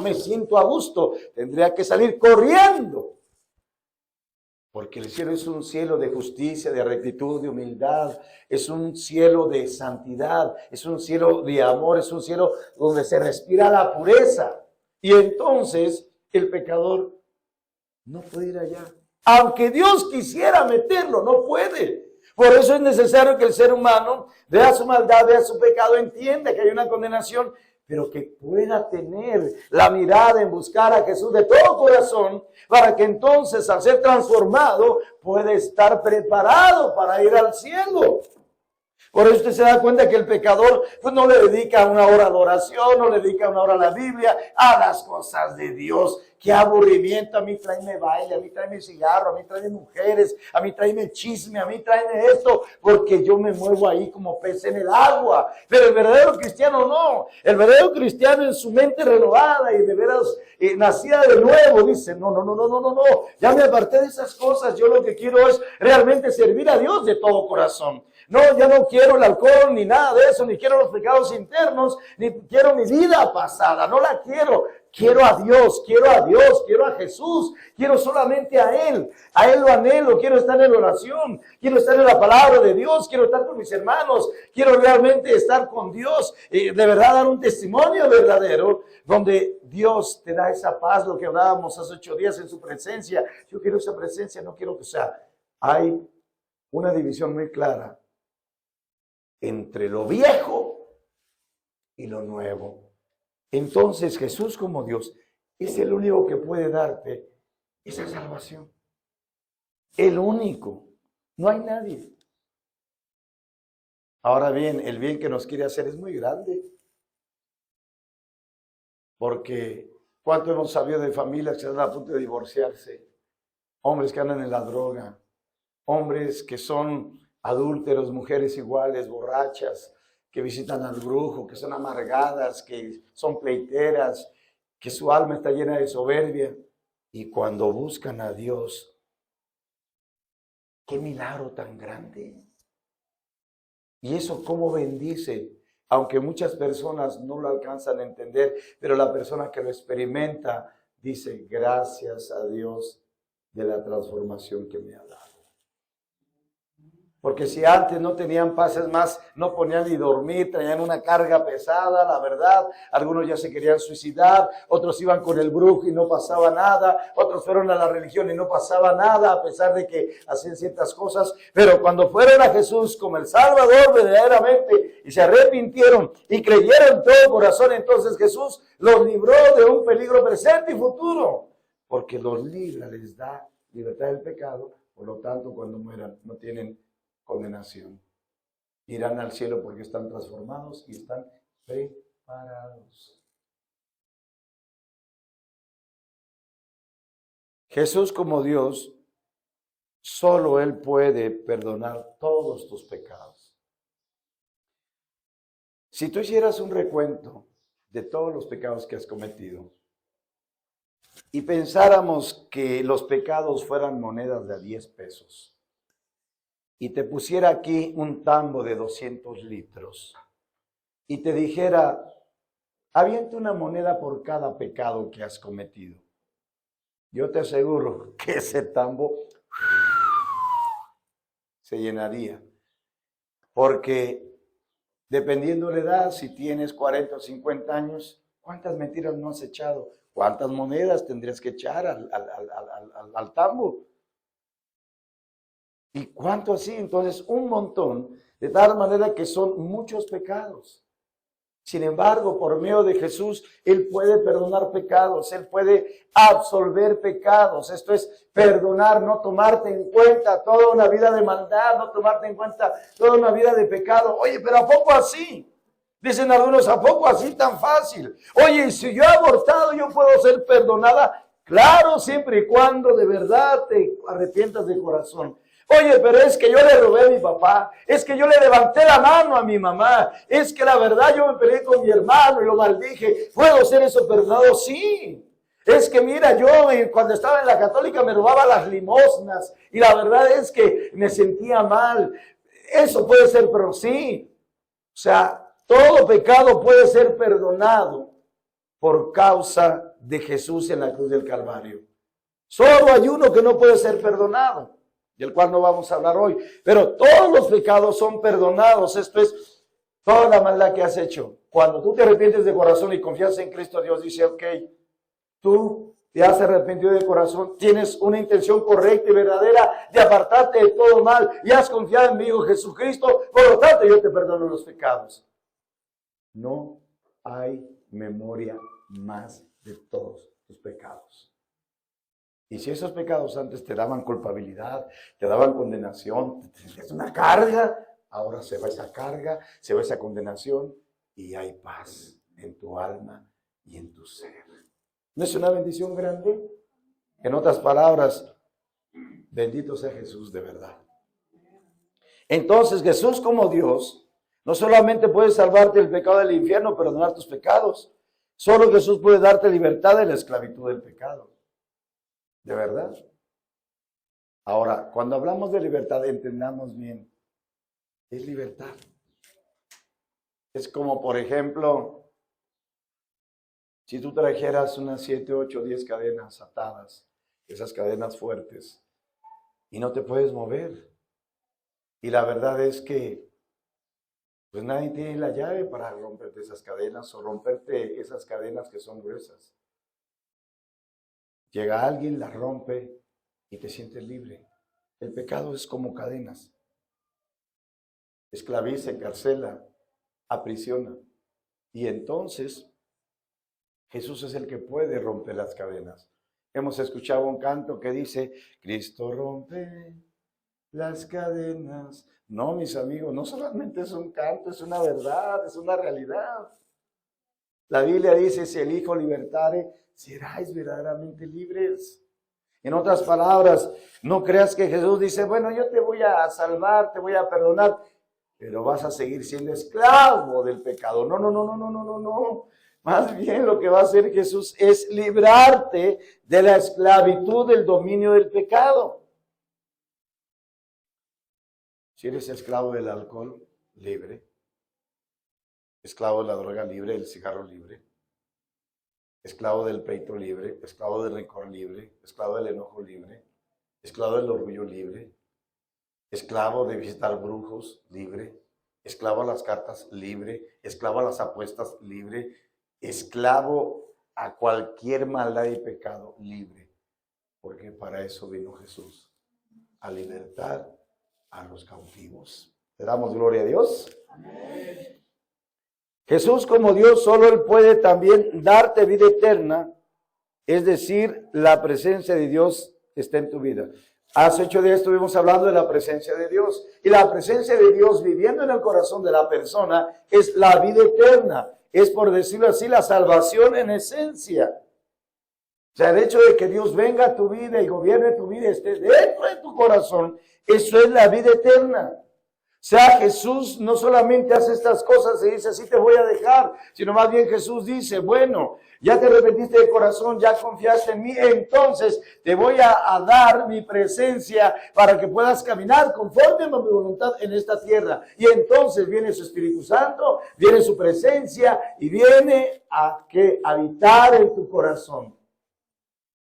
me siento a gusto. Tendría que salir corriendo. Porque el cielo es un cielo de justicia, de rectitud, de humildad. Es un cielo de santidad. Es un cielo de amor. Es un cielo donde se respira la pureza. Y entonces el pecador no puede ir allá. Aunque Dios quisiera meterlo, no puede. Por eso es necesario que el ser humano vea su maldad, vea su pecado, entienda que hay una condenación, pero que pueda tener la mirada en buscar a Jesús de todo corazón, para que entonces al ser transformado pueda estar preparado para ir al cielo. Por eso usted se da cuenta que el pecador pues no le dedica una hora a la oración, no le dedica una hora a la Biblia, a las cosas de Dios. Qué aburrimiento, a mí tráeme baile, a mí tráeme cigarro, a mí tráeme mujeres, a mí tráeme chisme, a mí tráeme esto, porque yo me muevo ahí como pez en el agua. Pero el verdadero cristiano no. El verdadero cristiano en su mente renovada y de veras nacida de nuevo dice, no, ya me aparté de esas cosas. Yo lo que quiero es realmente servir a Dios de todo corazón. No, ya no quiero el alcohol ni nada de eso, ni quiero los pecados internos, ni quiero mi vida pasada, no la quiero. Quiero a Dios, quiero a Jesús, quiero solamente a Él lo anhelo, quiero estar en oración, quiero estar en la palabra de Dios, quiero estar con mis hermanos, quiero realmente estar con Dios, de verdad dar un testimonio verdadero, donde Dios te da esa paz, lo que hablábamos hace 8 días en su presencia. Yo quiero esa presencia, no quiero que hay una división muy clara entre lo viejo y lo nuevo. Entonces Jesús como Dios es el único que puede darte esa salvación. El único. No hay nadie. Ahora bien, el bien que nos quiere hacer es muy grande. Porque ¿cuánto hemos sabido de familias que están a punto de divorciarse? Hombres que andan en la droga. Hombres que son adúlteros, mujeres iguales, borrachas, que visitan al brujo, que son amargadas, que son pleiteras, que su alma está llena de soberbia. Y cuando buscan a Dios, ¡qué milagro tan grande! Y eso cómo bendice, aunque muchas personas no lo alcanzan a entender, pero la persona que lo experimenta dice, gracias a Dios de la transformación que me ha dado. Porque si antes no tenían paz, es más, no ponían ni dormir, traían una carga pesada, la verdad. Algunos ya se querían suicidar, otros iban con el brujo y no pasaba nada, otros fueron a la religión y no pasaba nada, a pesar de que hacían ciertas cosas. Pero cuando fueron a Jesús como el Salvador verdaderamente y se arrepintieron y creyeron en todo corazón, entonces Jesús los libró de un peligro presente y futuro. Porque los libra, les da libertad del pecado, por lo tanto cuando mueran no tienen condenación. Irán al cielo porque están transformados y están preparados. Jesús como Dios, solo Él puede perdonar todos tus pecados. Si tú hicieras un recuento de todos los pecados que has cometido y pensáramos que los pecados fueran monedas de a 10 pesos, y te pusiera aquí un tambo de 200 litros y te dijera, avienta una moneda por cada pecado que has cometido, yo te aseguro que ese tambo se llenaría. Porque dependiendo de la edad, si tienes 40 o 50 años, ¿cuántas mentiras no has echado? ¿Cuántas monedas tendrías que echar al tambo? ¿Y cuánto así? Entonces, un montón, de tal manera que son muchos pecados. Sin embargo, por medio de Jesús, Él puede perdonar pecados, Él puede absolver pecados. Esto es perdonar, no tomarte en cuenta toda una vida de maldad, no tomarte en cuenta toda una vida de pecado. Oye, pero ¿a poco así? Dicen algunos, ¿a poco así tan fácil? Oye, si yo he abortado, yo puedo ser perdonada. Claro, siempre y cuando de verdad te arrepientas de corazón. Oye, pero es que yo le robé a mi papá, es que yo le levanté la mano a mi mamá, es que la verdad yo me peleé con mi hermano y lo maldije. ¿Puedo ser eso perdonado? Sí. Es que mira, yo cuando estaba en la católica me robaba las limosnas y la verdad es que me sentía mal. Eso puede ser, pero sí. O sea, todo pecado puede ser perdonado por causa de Jesús en la cruz del Calvario. Solo hay uno que no puede ser perdonado, del cual no vamos a hablar hoy. Pero todos los pecados son perdonados. Esto es toda la maldad que has hecho. Cuando tú te arrepientes de corazón y confías en Cristo, Dios dice, ok, tú te has arrepentido de corazón, tienes una intención correcta y verdadera de apartarte de todo mal y has confiado en mi Hijo Jesucristo, por lo tanto yo te perdono los pecados. No hay memoria más de todos tus pecados. Y si esos pecados antes te daban culpabilidad, te daban condenación, es una carga, ahora se va esa carga, se va esa condenación y hay paz en tu alma y en tu ser. ¿No es una bendición grande? En otras palabras, bendito sea Jesús de verdad. Entonces Jesús como Dios no solamente puede salvarte del pecado del infierno, perdonar tus pecados. Solo Jesús puede darte libertad de la esclavitud del pecado. ¿De verdad? Ahora, cuando hablamos de libertad, entendamos bien. Es libertad. Es como, por ejemplo, si tú trajeras unas 7, 8, 10 cadenas atadas, esas cadenas fuertes, y no te puedes mover. Y la verdad es que pues nadie tiene la llave para romperte esas cadenas o romperte esas cadenas que son gruesas. Llega alguien, las rompe y te sientes libre. El pecado es como cadenas. Esclaviza, encarcela, aprisiona. Y entonces Jesús es el que puede romper las cadenas. Hemos escuchado un canto que dice, Cristo rompe las cadenas. No, mis amigos, no solamente es un canto, es una verdad, es una realidad. La Biblia dice, si el Hijo libertare, seráis verdaderamente libres. En otras palabras, no creas que Jesús dice, bueno, yo te voy a salvar, te voy a perdonar, pero vas a seguir siendo esclavo del pecado. No, no, no, no, no, no, no, no. Más bien lo que va a hacer Jesús es librarte de la esclavitud del dominio del pecado. Si eres esclavo del alcohol, libre. Esclavo de la droga, libre. El cigarro, libre. Esclavo del pleito, libre. Esclavo del rencor, libre. Esclavo del enojo, libre. Esclavo del orgullo, libre. Esclavo de visitar brujos, libre. Esclavo a las cartas, libre. Esclavo a las apuestas, libre. Esclavo a cualquier maldad y pecado, libre. Porque para eso vino Jesús, a libertar a los cautivos. ¿Le damos gloria a Dios? Amén. Jesús como Dios, solo Él puede también darte vida eterna, es decir, la presencia de Dios está en tu vida. Hace 8 días estuvimos hablando de la presencia de Dios, y la presencia de Dios viviendo en el corazón de la persona es la vida eterna, es, por decirlo así, la salvación en esencia. O sea, el hecho de que Dios venga a tu vida y gobierne tu vida, esté dentro de tu corazón, eso es la vida eterna. O sea, Jesús no solamente hace estas cosas y dice, así te voy a dejar, sino más bien Jesús dice, bueno, ya te arrepentiste de corazón, ya confiaste en mí, entonces te voy a dar mi presencia para que puedas caminar conforme a mi voluntad en esta tierra. Y entonces viene su Espíritu Santo, viene su presencia y viene a habitar en tu corazón.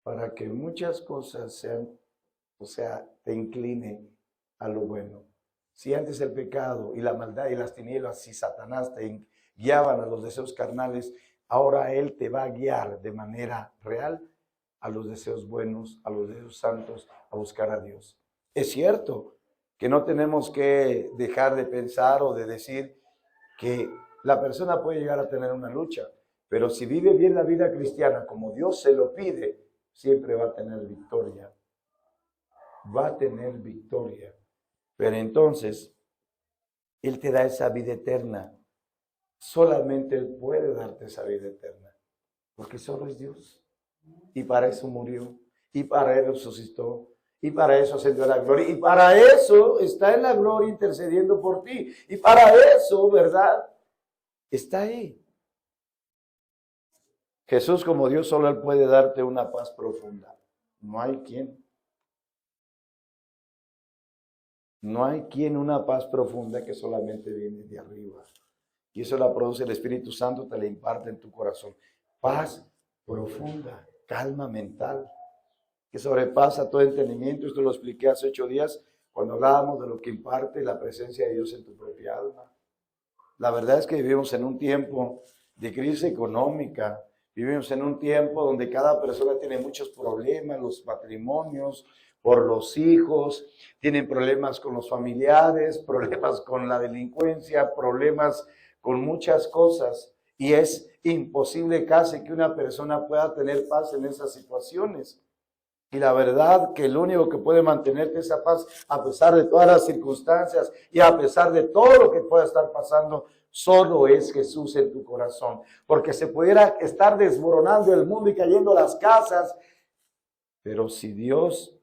Para que muchas cosas sean, te incline a lo bueno. Si antes el pecado y la maldad y las tinieblas y Satanás te guiaban a los deseos carnales, ahora Él te va a guiar de manera real a los deseos buenos, a los deseos santos, a buscar a Dios. Es cierto que no tenemos que dejar de pensar o de decir que la persona puede llegar a tener una lucha, pero si vive bien la vida cristiana como Dios se lo pide, siempre va a tener victoria. Va a tener victoria. Pero entonces, Él te da esa vida eterna. Solamente Él puede darte esa vida eterna. Porque solo es Dios. Y para eso murió. Y para eso resucitó. Y para eso ascendió a la gloria. Y para eso está en la gloria intercediendo por ti. Y para eso, ¿verdad? Está ahí. Jesús como Dios, solo Él puede darte una paz profunda. No hay quien. No hay quien una paz profunda que solamente viene de arriba. Y eso la produce el Espíritu Santo, te la imparte en tu corazón. Paz profunda, calma mental, que sobrepasa todo entendimiento. Esto lo expliqué hace 8 días cuando hablábamos de lo que imparte la presencia de Dios en tu propia alma. La verdad es que vivimos en un tiempo de crisis económica, Vivimos en un tiempo donde cada persona tiene muchos problemas, los matrimonios, por los hijos, tienen problemas con los familiares, problemas con la delincuencia, problemas con muchas cosas. Y es imposible casi que una persona pueda tener paz en esas situaciones. Y la verdad que el único que puede mantenerte esa paz, a pesar de todas las circunstancias y a pesar de todo lo que pueda estar pasando, solo es Jesús en tu corazón. Porque se pudiera estar desmoronando el mundo y cayendo las casas, pero si Dios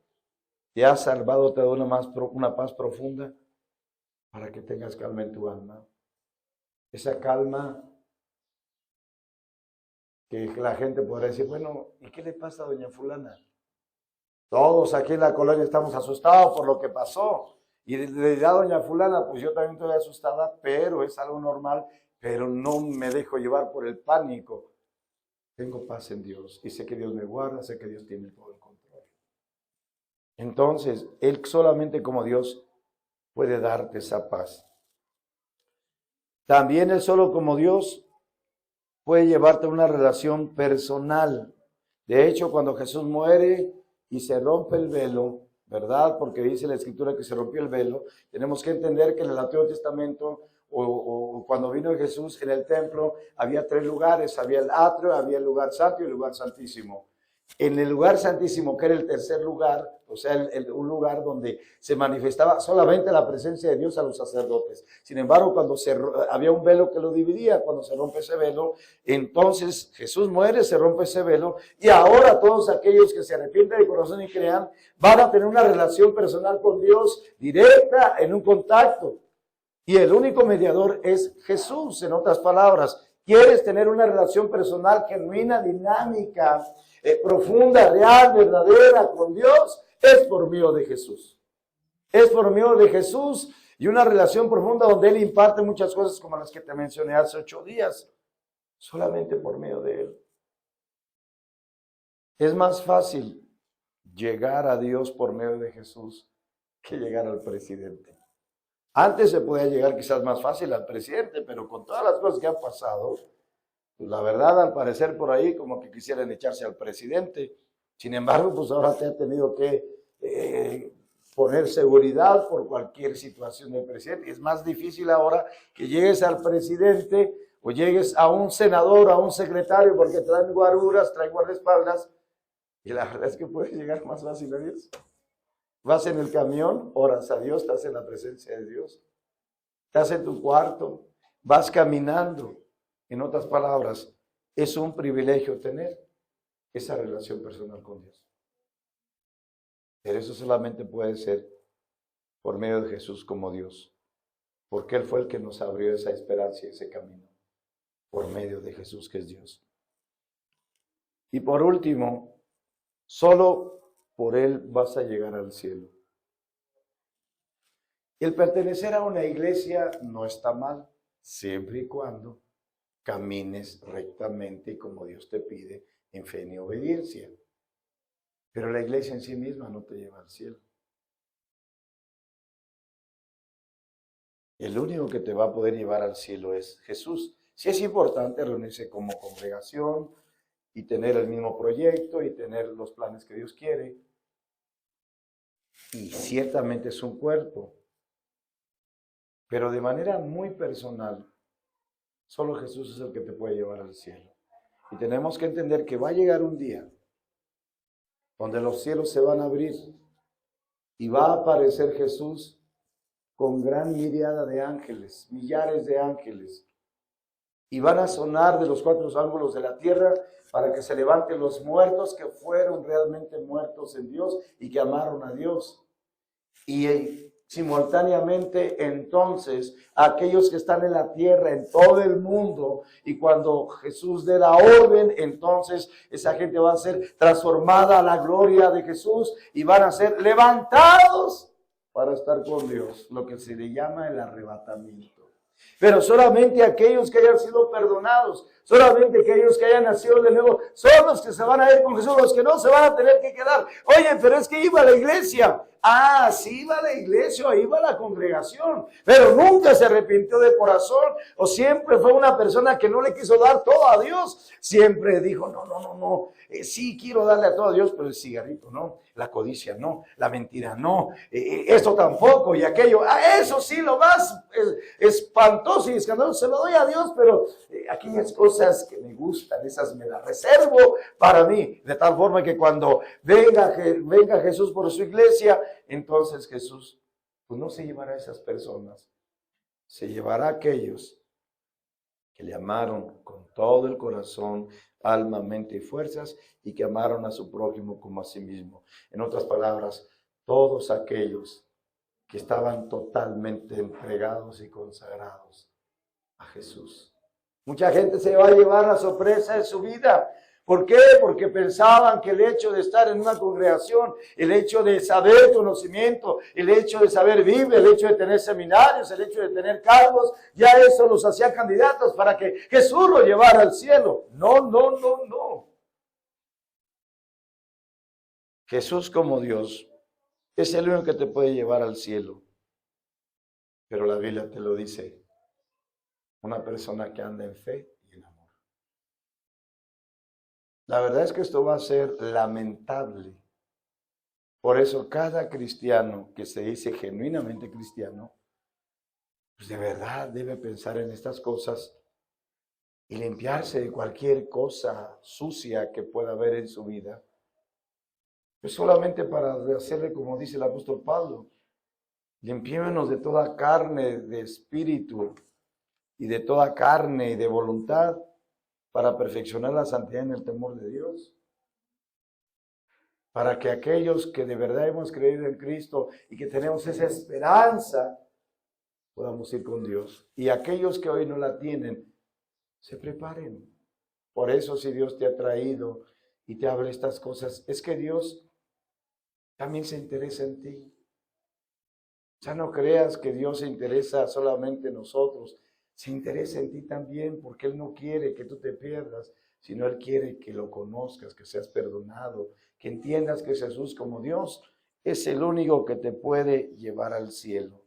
te ha salvado, te da una paz profunda para que tengas calma en tu alma. Esa calma que la gente podrá decir, bueno, ¿y qué le pasa a doña fulana? Todos aquí en la colonia estamos asustados por lo que pasó. Y le dirá a doña fulana, pues yo también estoy asustada, pero es algo normal, pero no me dejo llevar por el pánico. Tengo paz en Dios y sé que Dios me guarda, sé que Dios tiene todo el control. Entonces, Él solamente como Dios puede darte esa paz. También Él solo como Dios puede llevarte a una relación personal. De hecho, cuando Jesús muere y se rompe el velo, ¿verdad? Porque dice la Escritura que se rompió el velo. Tenemos que entender que en el Antiguo Testamento o cuando vino Jesús en el templo había 3 lugares. Había el atrio, había el lugar santo y el lugar santísimo. En el lugar santísimo, que era el tercer lugar, o sea, un lugar donde se manifestaba solamente la presencia de Dios a los sacerdotes. Sin embargo, cuando había un velo que lo dividía, cuando se rompe ese velo, entonces Jesús muere, se rompe ese velo, y ahora todos aquellos que se arrepienten de corazón y crean, van a tener una relación personal con Dios directa, en un contacto. Y el único mediador es Jesús, en otras palabras. ¿Quieres tener una relación personal genuina, dinámica, profunda, real, verdadera con Dios? Es por medio de Jesús. Es por medio de Jesús y una relación profunda donde Él imparte muchas cosas como las que te mencioné hace 8 días. Solamente por medio de Él. Es más fácil llegar a Dios por medio de Jesús que llegar al presidente. Antes se podía llegar quizás más fácil al presidente, pero con todas las cosas que han pasado, pues la verdad, al parecer por ahí como que quisieran echarse al presidente. Sin embargo, pues ahora te ha tenido que poner seguridad por cualquier situación del presidente. Es más difícil ahora que llegues al presidente o llegues a un senador, a un secretario, porque traen guaruras, traen guardaespaldas. Y la verdad es que puedes llegar más fácil a Dios. Vas en el camión, oras a Dios, estás en la presencia de Dios. Estás en tu cuarto, vas caminando. En otras palabras, es un privilegio tener esa relación personal con Dios. Pero eso solamente puede ser por medio de Jesús como Dios. Porque Él fue el que nos abrió esa esperanza y ese camino. Por medio de Jesús que es Dios. Y por último, solo por Él vas a llegar al cielo. El pertenecer a una iglesia no está mal, siempre y cuando camines rectamente como Dios te pide, en fe y obediencia. Pero la iglesia en sí misma no te lleva al cielo. El único que te va a poder llevar al cielo es Jesús. Sí es importante reunirse como congregación y tener el mismo proyecto y tener los planes que Dios quiere. Y ciertamente es un cuerpo. Pero de manera muy personal, solo Jesús es el que te puede llevar al cielo. Y tenemos que entender que va a llegar un día donde los cielos se van a abrir y va a aparecer Jesús con gran miriada de ángeles, millares de ángeles. Y van a sonar de los 4 ángulos de la tierra para que se levanten los muertos que fueron realmente muertos en Dios y que amaron a Dios. Y simultáneamente entonces aquellos que están en la tierra, en todo el mundo, y cuando Jesús dé la orden, entonces esa gente va a ser transformada a la gloria de Jesús y van a ser levantados para estar con Dios, lo que se le llama el arrebatamiento. Pero solamente aquellos que hayan sido perdonados, solamente aquellos que hayan nacido de nuevo, son los que se van a ir con Jesús, los que no se van a tener que quedar. Oye, pero es que iba a la iglesia. Ah, sí iba a la iglesia o iba a la congregación, pero nunca se arrepintió de corazón, o siempre fue una persona que no le quiso dar todo a Dios. Siempre dijo, no, sí quiero darle a todo a Dios, pero el cigarrito no, la codicia no, la mentira no, esto tampoco y aquello. Eso sí, lo más espantoso y escandaloso se lo doy a Dios, pero aquellas cosas que me gustan, esas me las reservo para mí, de tal forma que cuando venga Jesús por su iglesia, entonces Jesús pues no se llevará a esas personas, se llevará a aquellos que le amaron con todo el corazón, alma, mente y fuerzas, y que amaron a su prójimo como a sí mismo. En otras palabras, todos aquellos que estaban totalmente entregados y consagrados a Jesús. Mucha gente se va a llevar la sorpresa de su vida. ¿Por qué? Porque pensaban que el hecho de estar en una congregación, el hecho de saber conocimiento, el hecho de saber Biblia, el hecho de tener seminarios, el hecho de tener cargos, ya eso los hacía candidatos para que Jesús los llevara al cielo. No. Jesús como Dios es el único que te puede llevar al cielo. Pero la Biblia te lo dice, una persona que anda en fe y en amor. La verdad es que esto va a ser lamentable. Por eso cada cristiano que se dice genuinamente cristiano, pues de verdad debe pensar en estas cosas y limpiarse de cualquier cosa sucia que pueda haber en su vida. Pues solamente para hacerle como dice el apóstol Pablo, limpiémonos de toda carne, de espíritu y de toda carne y de voluntad, para perfeccionar la santidad en el temor de Dios. Para que aquellos que de verdad hemos creído en Cristo y que tenemos esa esperanza, podamos ir con Dios. Y aquellos que hoy no la tienen, se preparen. Por eso si Dios te ha traído y te habla estas cosas, es que Dios también se interesa en ti. Ya no creas que Dios se interesa solamente en nosotros, se interesa en ti también, porque Él no quiere que tú te pierdas, sino Él quiere que lo conozcas, que seas perdonado, que entiendas que Jesús como Dios es el único que te puede llevar al cielo.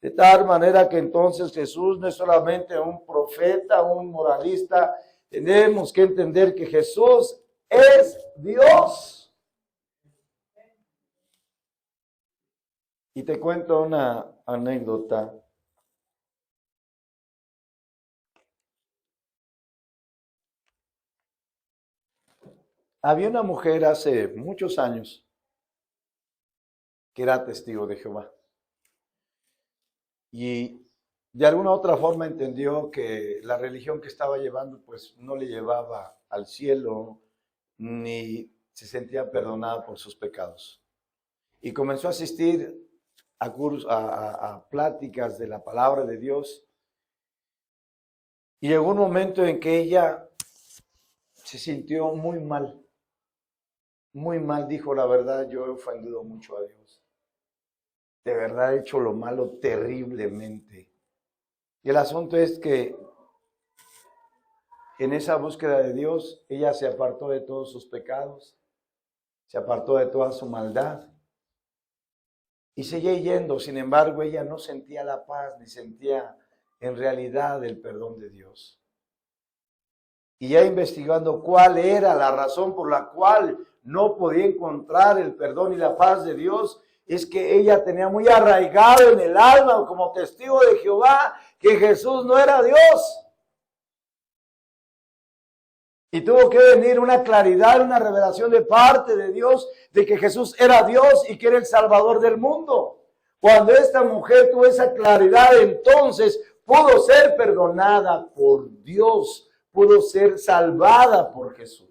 De tal manera que entonces Jesús no es solamente un profeta, un moralista, tenemos que entender que Jesús es Dios. Y te cuento una anécdota. Había una mujer hace muchos años que era testigo de Jehová. Y de alguna u otra forma entendió que la religión que estaba llevando pues no le llevaba al cielo ni se sentía perdonada por sus pecados. Y comenzó a asistir a cursos, a pláticas de la palabra de Dios. Y llegó un momento en que ella se sintió muy mal. Muy mal, dijo la verdad, yo he ofendido mucho a Dios. De verdad he hecho lo malo terriblemente. Y el asunto es que en esa búsqueda de Dios, ella se apartó de todos sus pecados, se apartó de toda su maldad y seguía yendo. Sin embargo, ella no sentía la paz ni sentía en realidad el perdón de Dios. Y ya investigando cuál era la razón por la cual no podía encontrar el perdón y la paz de Dios, es que ella tenía muy arraigado en el alma como testigo de Jehová que Jesús no era Dios. Y tuvo que venir una claridad, una revelación de parte de Dios de que Jesús era Dios y que era el Salvador del mundo. Cuando esta mujer tuvo esa claridad, entonces pudo ser perdonada por Dios, pudo ser salvada por Jesús.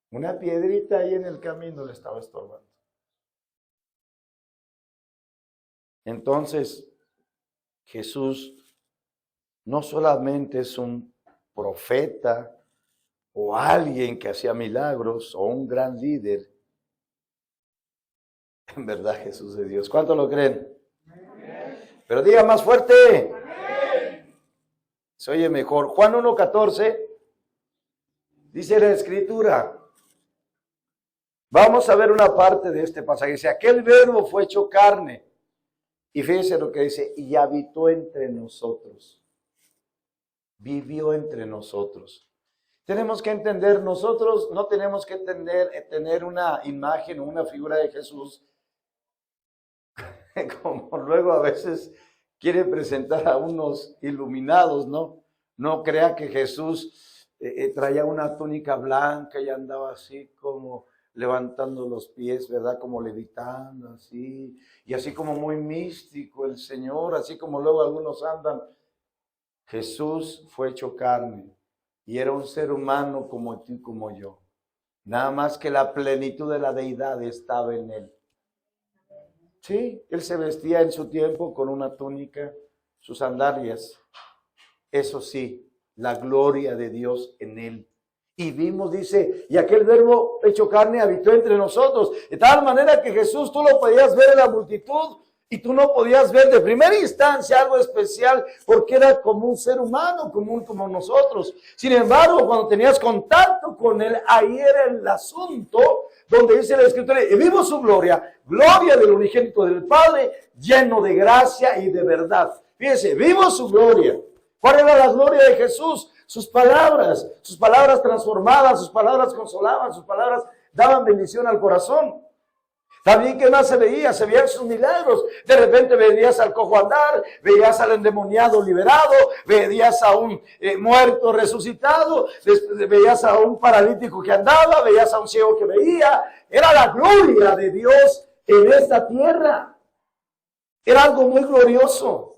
Una piedrita ahí en el camino le estaba estorbando. Entonces, Jesús no solamente es un profeta o alguien que hacía milagros o un gran líder. En verdad Jesús es Dios. ¿Cuánto lo creen? Pero diga más fuerte. Se oye mejor. Juan 1:14 dice la Escritura. Vamos a ver una parte de este pasaje. Dice, aquel verbo fue hecho carne. Y fíjense lo que dice, y habitó entre nosotros. Vivió entre nosotros. Tenemos que entender, nosotros no tenemos que tener una imagen o una figura de Jesús como luego a veces quiere presentar a unos iluminados, ¿no? No crea que Jesús traía una túnica blanca y andaba así como levantando los pies, ¿verdad? Como levitando, así. Y así como muy místico el Señor, así como luego algunos andan. Jesús fue hecho carne y era un ser humano como tú y como yo. Nada más que la plenitud de la deidad estaba en él. Sí, él se vestía en su tiempo con una túnica, sus sandalias. Eso sí, la gloria de Dios en él. Y vimos, dice, y aquel verbo hecho carne habitó entre nosotros. De tal manera que Jesús tú lo podías ver en la multitud y tú no podías ver de primera instancia algo especial porque era como un ser humano, común como nosotros. Sin embargo, cuando tenías contacto con él, ahí era el asunto donde dice la Escritura, y vimos su gloria, gloria del unigénito del Padre, lleno de gracia y de verdad. Fíjense, vimos su gloria. ¿Cuál era la gloria de Jesús? Sus palabras transformaban, sus palabras consolaban, sus palabras daban bendición al corazón. También, ¿qué más se veía? Se veían sus milagros. De repente veías al cojo andar, veías al endemoniado liberado, veías a un muerto resucitado, veías a un paralítico que andaba, veías a un ciego que veía. Era la gloria de Dios en esta tierra. Era algo muy glorioso.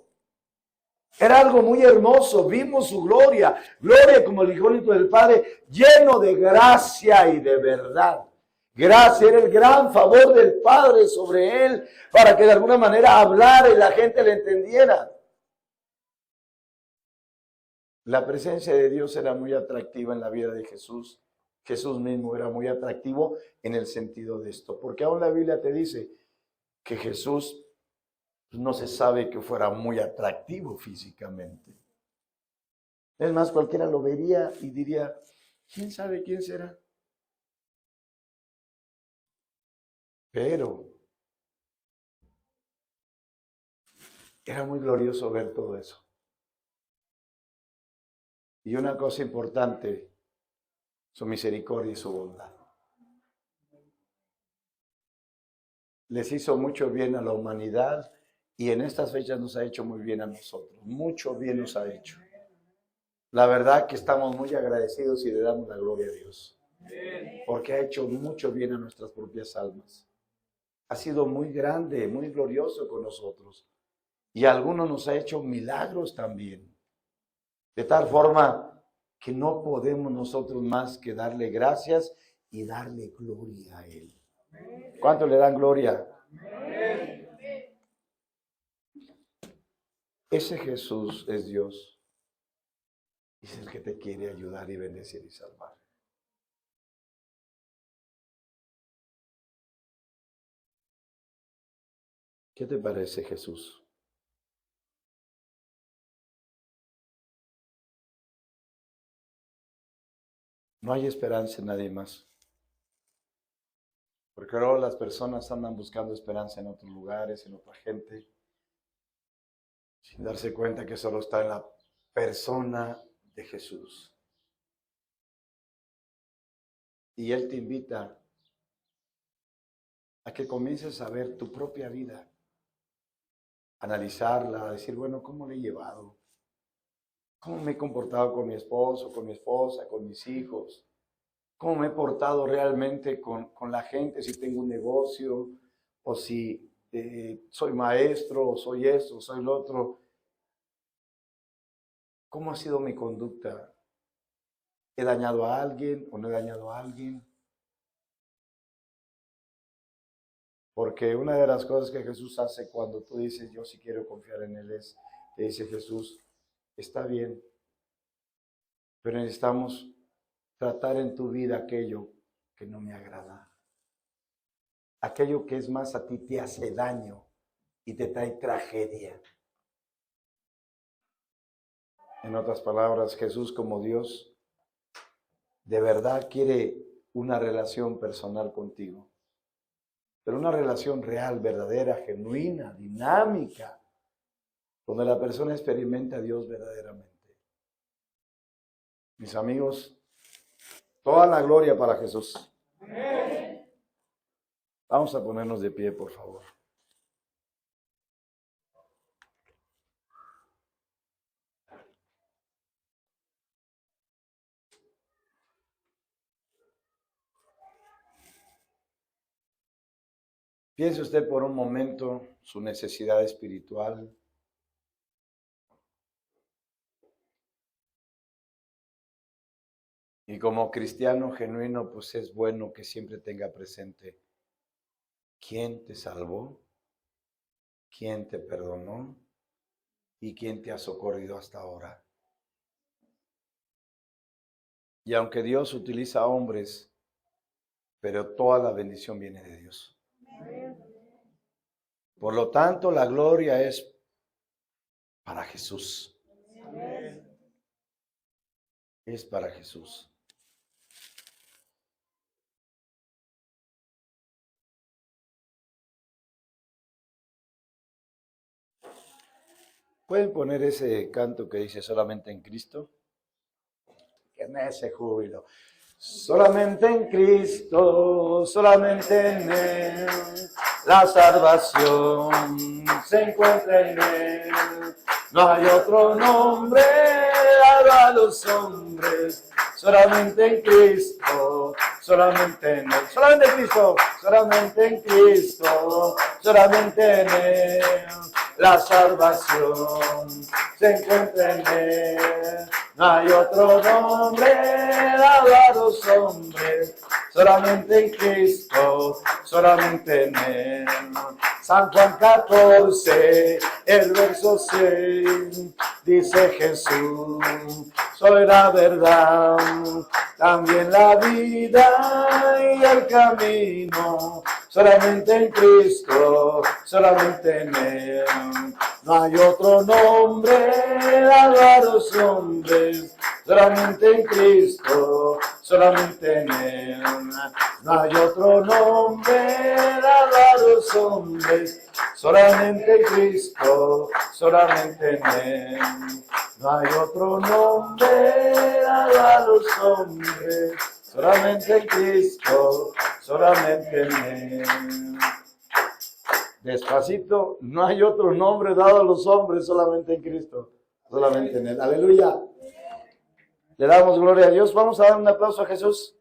Era algo muy hermoso. Vimos su gloria. Gloria como el Hijo del Padre, lleno de gracia y de verdad. Gracia era el gran favor del Padre sobre él para que de alguna manera hablara y la gente le entendiera. La presencia de Dios era muy atractiva en la vida de Jesús. Jesús mismo era muy atractivo en el sentido de esto. Porque aún la Biblia te dice que Jesús no se sabe que fuera muy atractivo físicamente. Es más, cualquiera lo vería y diría, ¿quién sabe quién será? Pero era muy glorioso ver todo eso. Y una cosa importante, su misericordia y su bondad. Les hizo mucho bien a la humanidad y en estas fechas nos ha hecho muy bien a nosotros. Mucho bien nos ha hecho. La verdad que estamos muy agradecidos y le damos la gloria a Dios. Porque ha hecho mucho bien a nuestras propias almas. Ha sido muy grande, muy glorioso con nosotros. Y a algunos nos ha hecho milagros también. De tal forma que no podemos nosotros más que darle gracias y darle gloria a Él. ¿Cuánto le dan gloria? Ese Jesús es Dios. Es el que te quiere ayudar y bendecir y salvar. ¿Qué te parece, Jesús? No hay esperanza en nadie más. Porque ahora las personas andan buscando esperanza en otros lugares, en otra gente, sin darse cuenta que solo está en la persona de Jesús. Y Él te invita a que comiences a ver tu propia vida, analizarla, a decir, bueno, ¿cómo le he llevado? ¿Cómo me he comportado con mi esposo, con mi esposa, con mis hijos? ¿Cómo me he portado realmente con la gente? Si tengo un negocio o si soy maestro o soy esto o soy lo otro. ¿Cómo ha sido mi conducta? ¿He dañado a alguien o no he dañado a alguien? Porque una de las cosas que Jesús hace cuando tú dices, yo sí quiero confiar en Él, es, te dice Jesús, está bien, pero necesitamos tratar en tu vida aquello que no me agrada. Aquello que es más a ti te hace daño y te trae tragedia. En otras palabras, Jesús como Dios de verdad quiere una relación personal contigo, pero una relación real, verdadera, genuina, dinámica, donde la persona experimenta a Dios verdaderamente. Mis amigos, toda la gloria para Jesús. Vamos a ponernos de pie, por favor. Piense usted por un momento su necesidad espiritual. Y como cristiano genuino, pues es bueno que siempre tenga presente quién te salvó, quién te perdonó y quién te ha socorrido hasta ahora. Y aunque Dios utiliza a hombres, pero toda la bendición viene de Dios. Por lo tanto, la gloria es para Jesús. Es para Jesús. ¿Pueden poner ese canto que dice solamente en Cristo? Que me hace júbilo. Solamente en Cristo, solamente en Él, la salvación se encuentra en Él. No hay otro nombre dado a los hombres, solamente en Cristo, solamente en Él. Solamente en Cristo, solamente en Cristo, solamente en Él, la salvación se encuentra en Él. No hay otro nombre dado a los hombres, solamente en Cristo, solamente en Él. San Juan 14, el verso 6, dice Jesús, soy la verdad, también la vida y el camino, solamente en Cristo, solamente en Él. No hay otro nombre dado a los hombres, solamente en Cristo, solamente en Él. No hay otro nombre dado a los hombres, solamente en Cristo, solamente en Él. No hay otro nombre dado a los hombres, solamente en Cristo, solamente en Él. Despacito, no hay otro nombre dado a los hombres, solamente en Cristo, solamente en Él. Aleluya. Le damos gloria a Dios. Vamos a dar un aplauso a Jesús.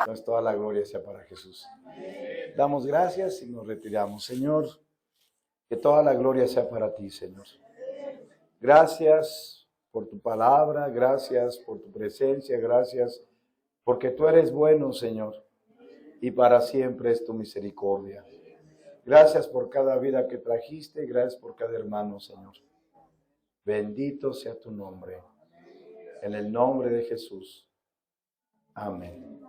Entonces toda la gloria sea para Jesús. Damos gracias y nos retiramos. Señor, que toda la gloria sea para ti, Señor. Gracias por tu palabra, gracias por tu presencia, gracias porque tú eres bueno, Señor, y para siempre es tu misericordia. Gracias por cada vida que trajiste, gracias por cada hermano, Señor. Bendito sea tu nombre. En el nombre de Jesús. Amén.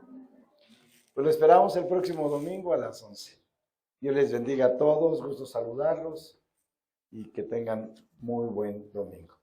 Pues lo esperamos el próximo domingo a las 11. Dios les bendiga a todos, gusto saludarlos y que tengan muy buen domingo.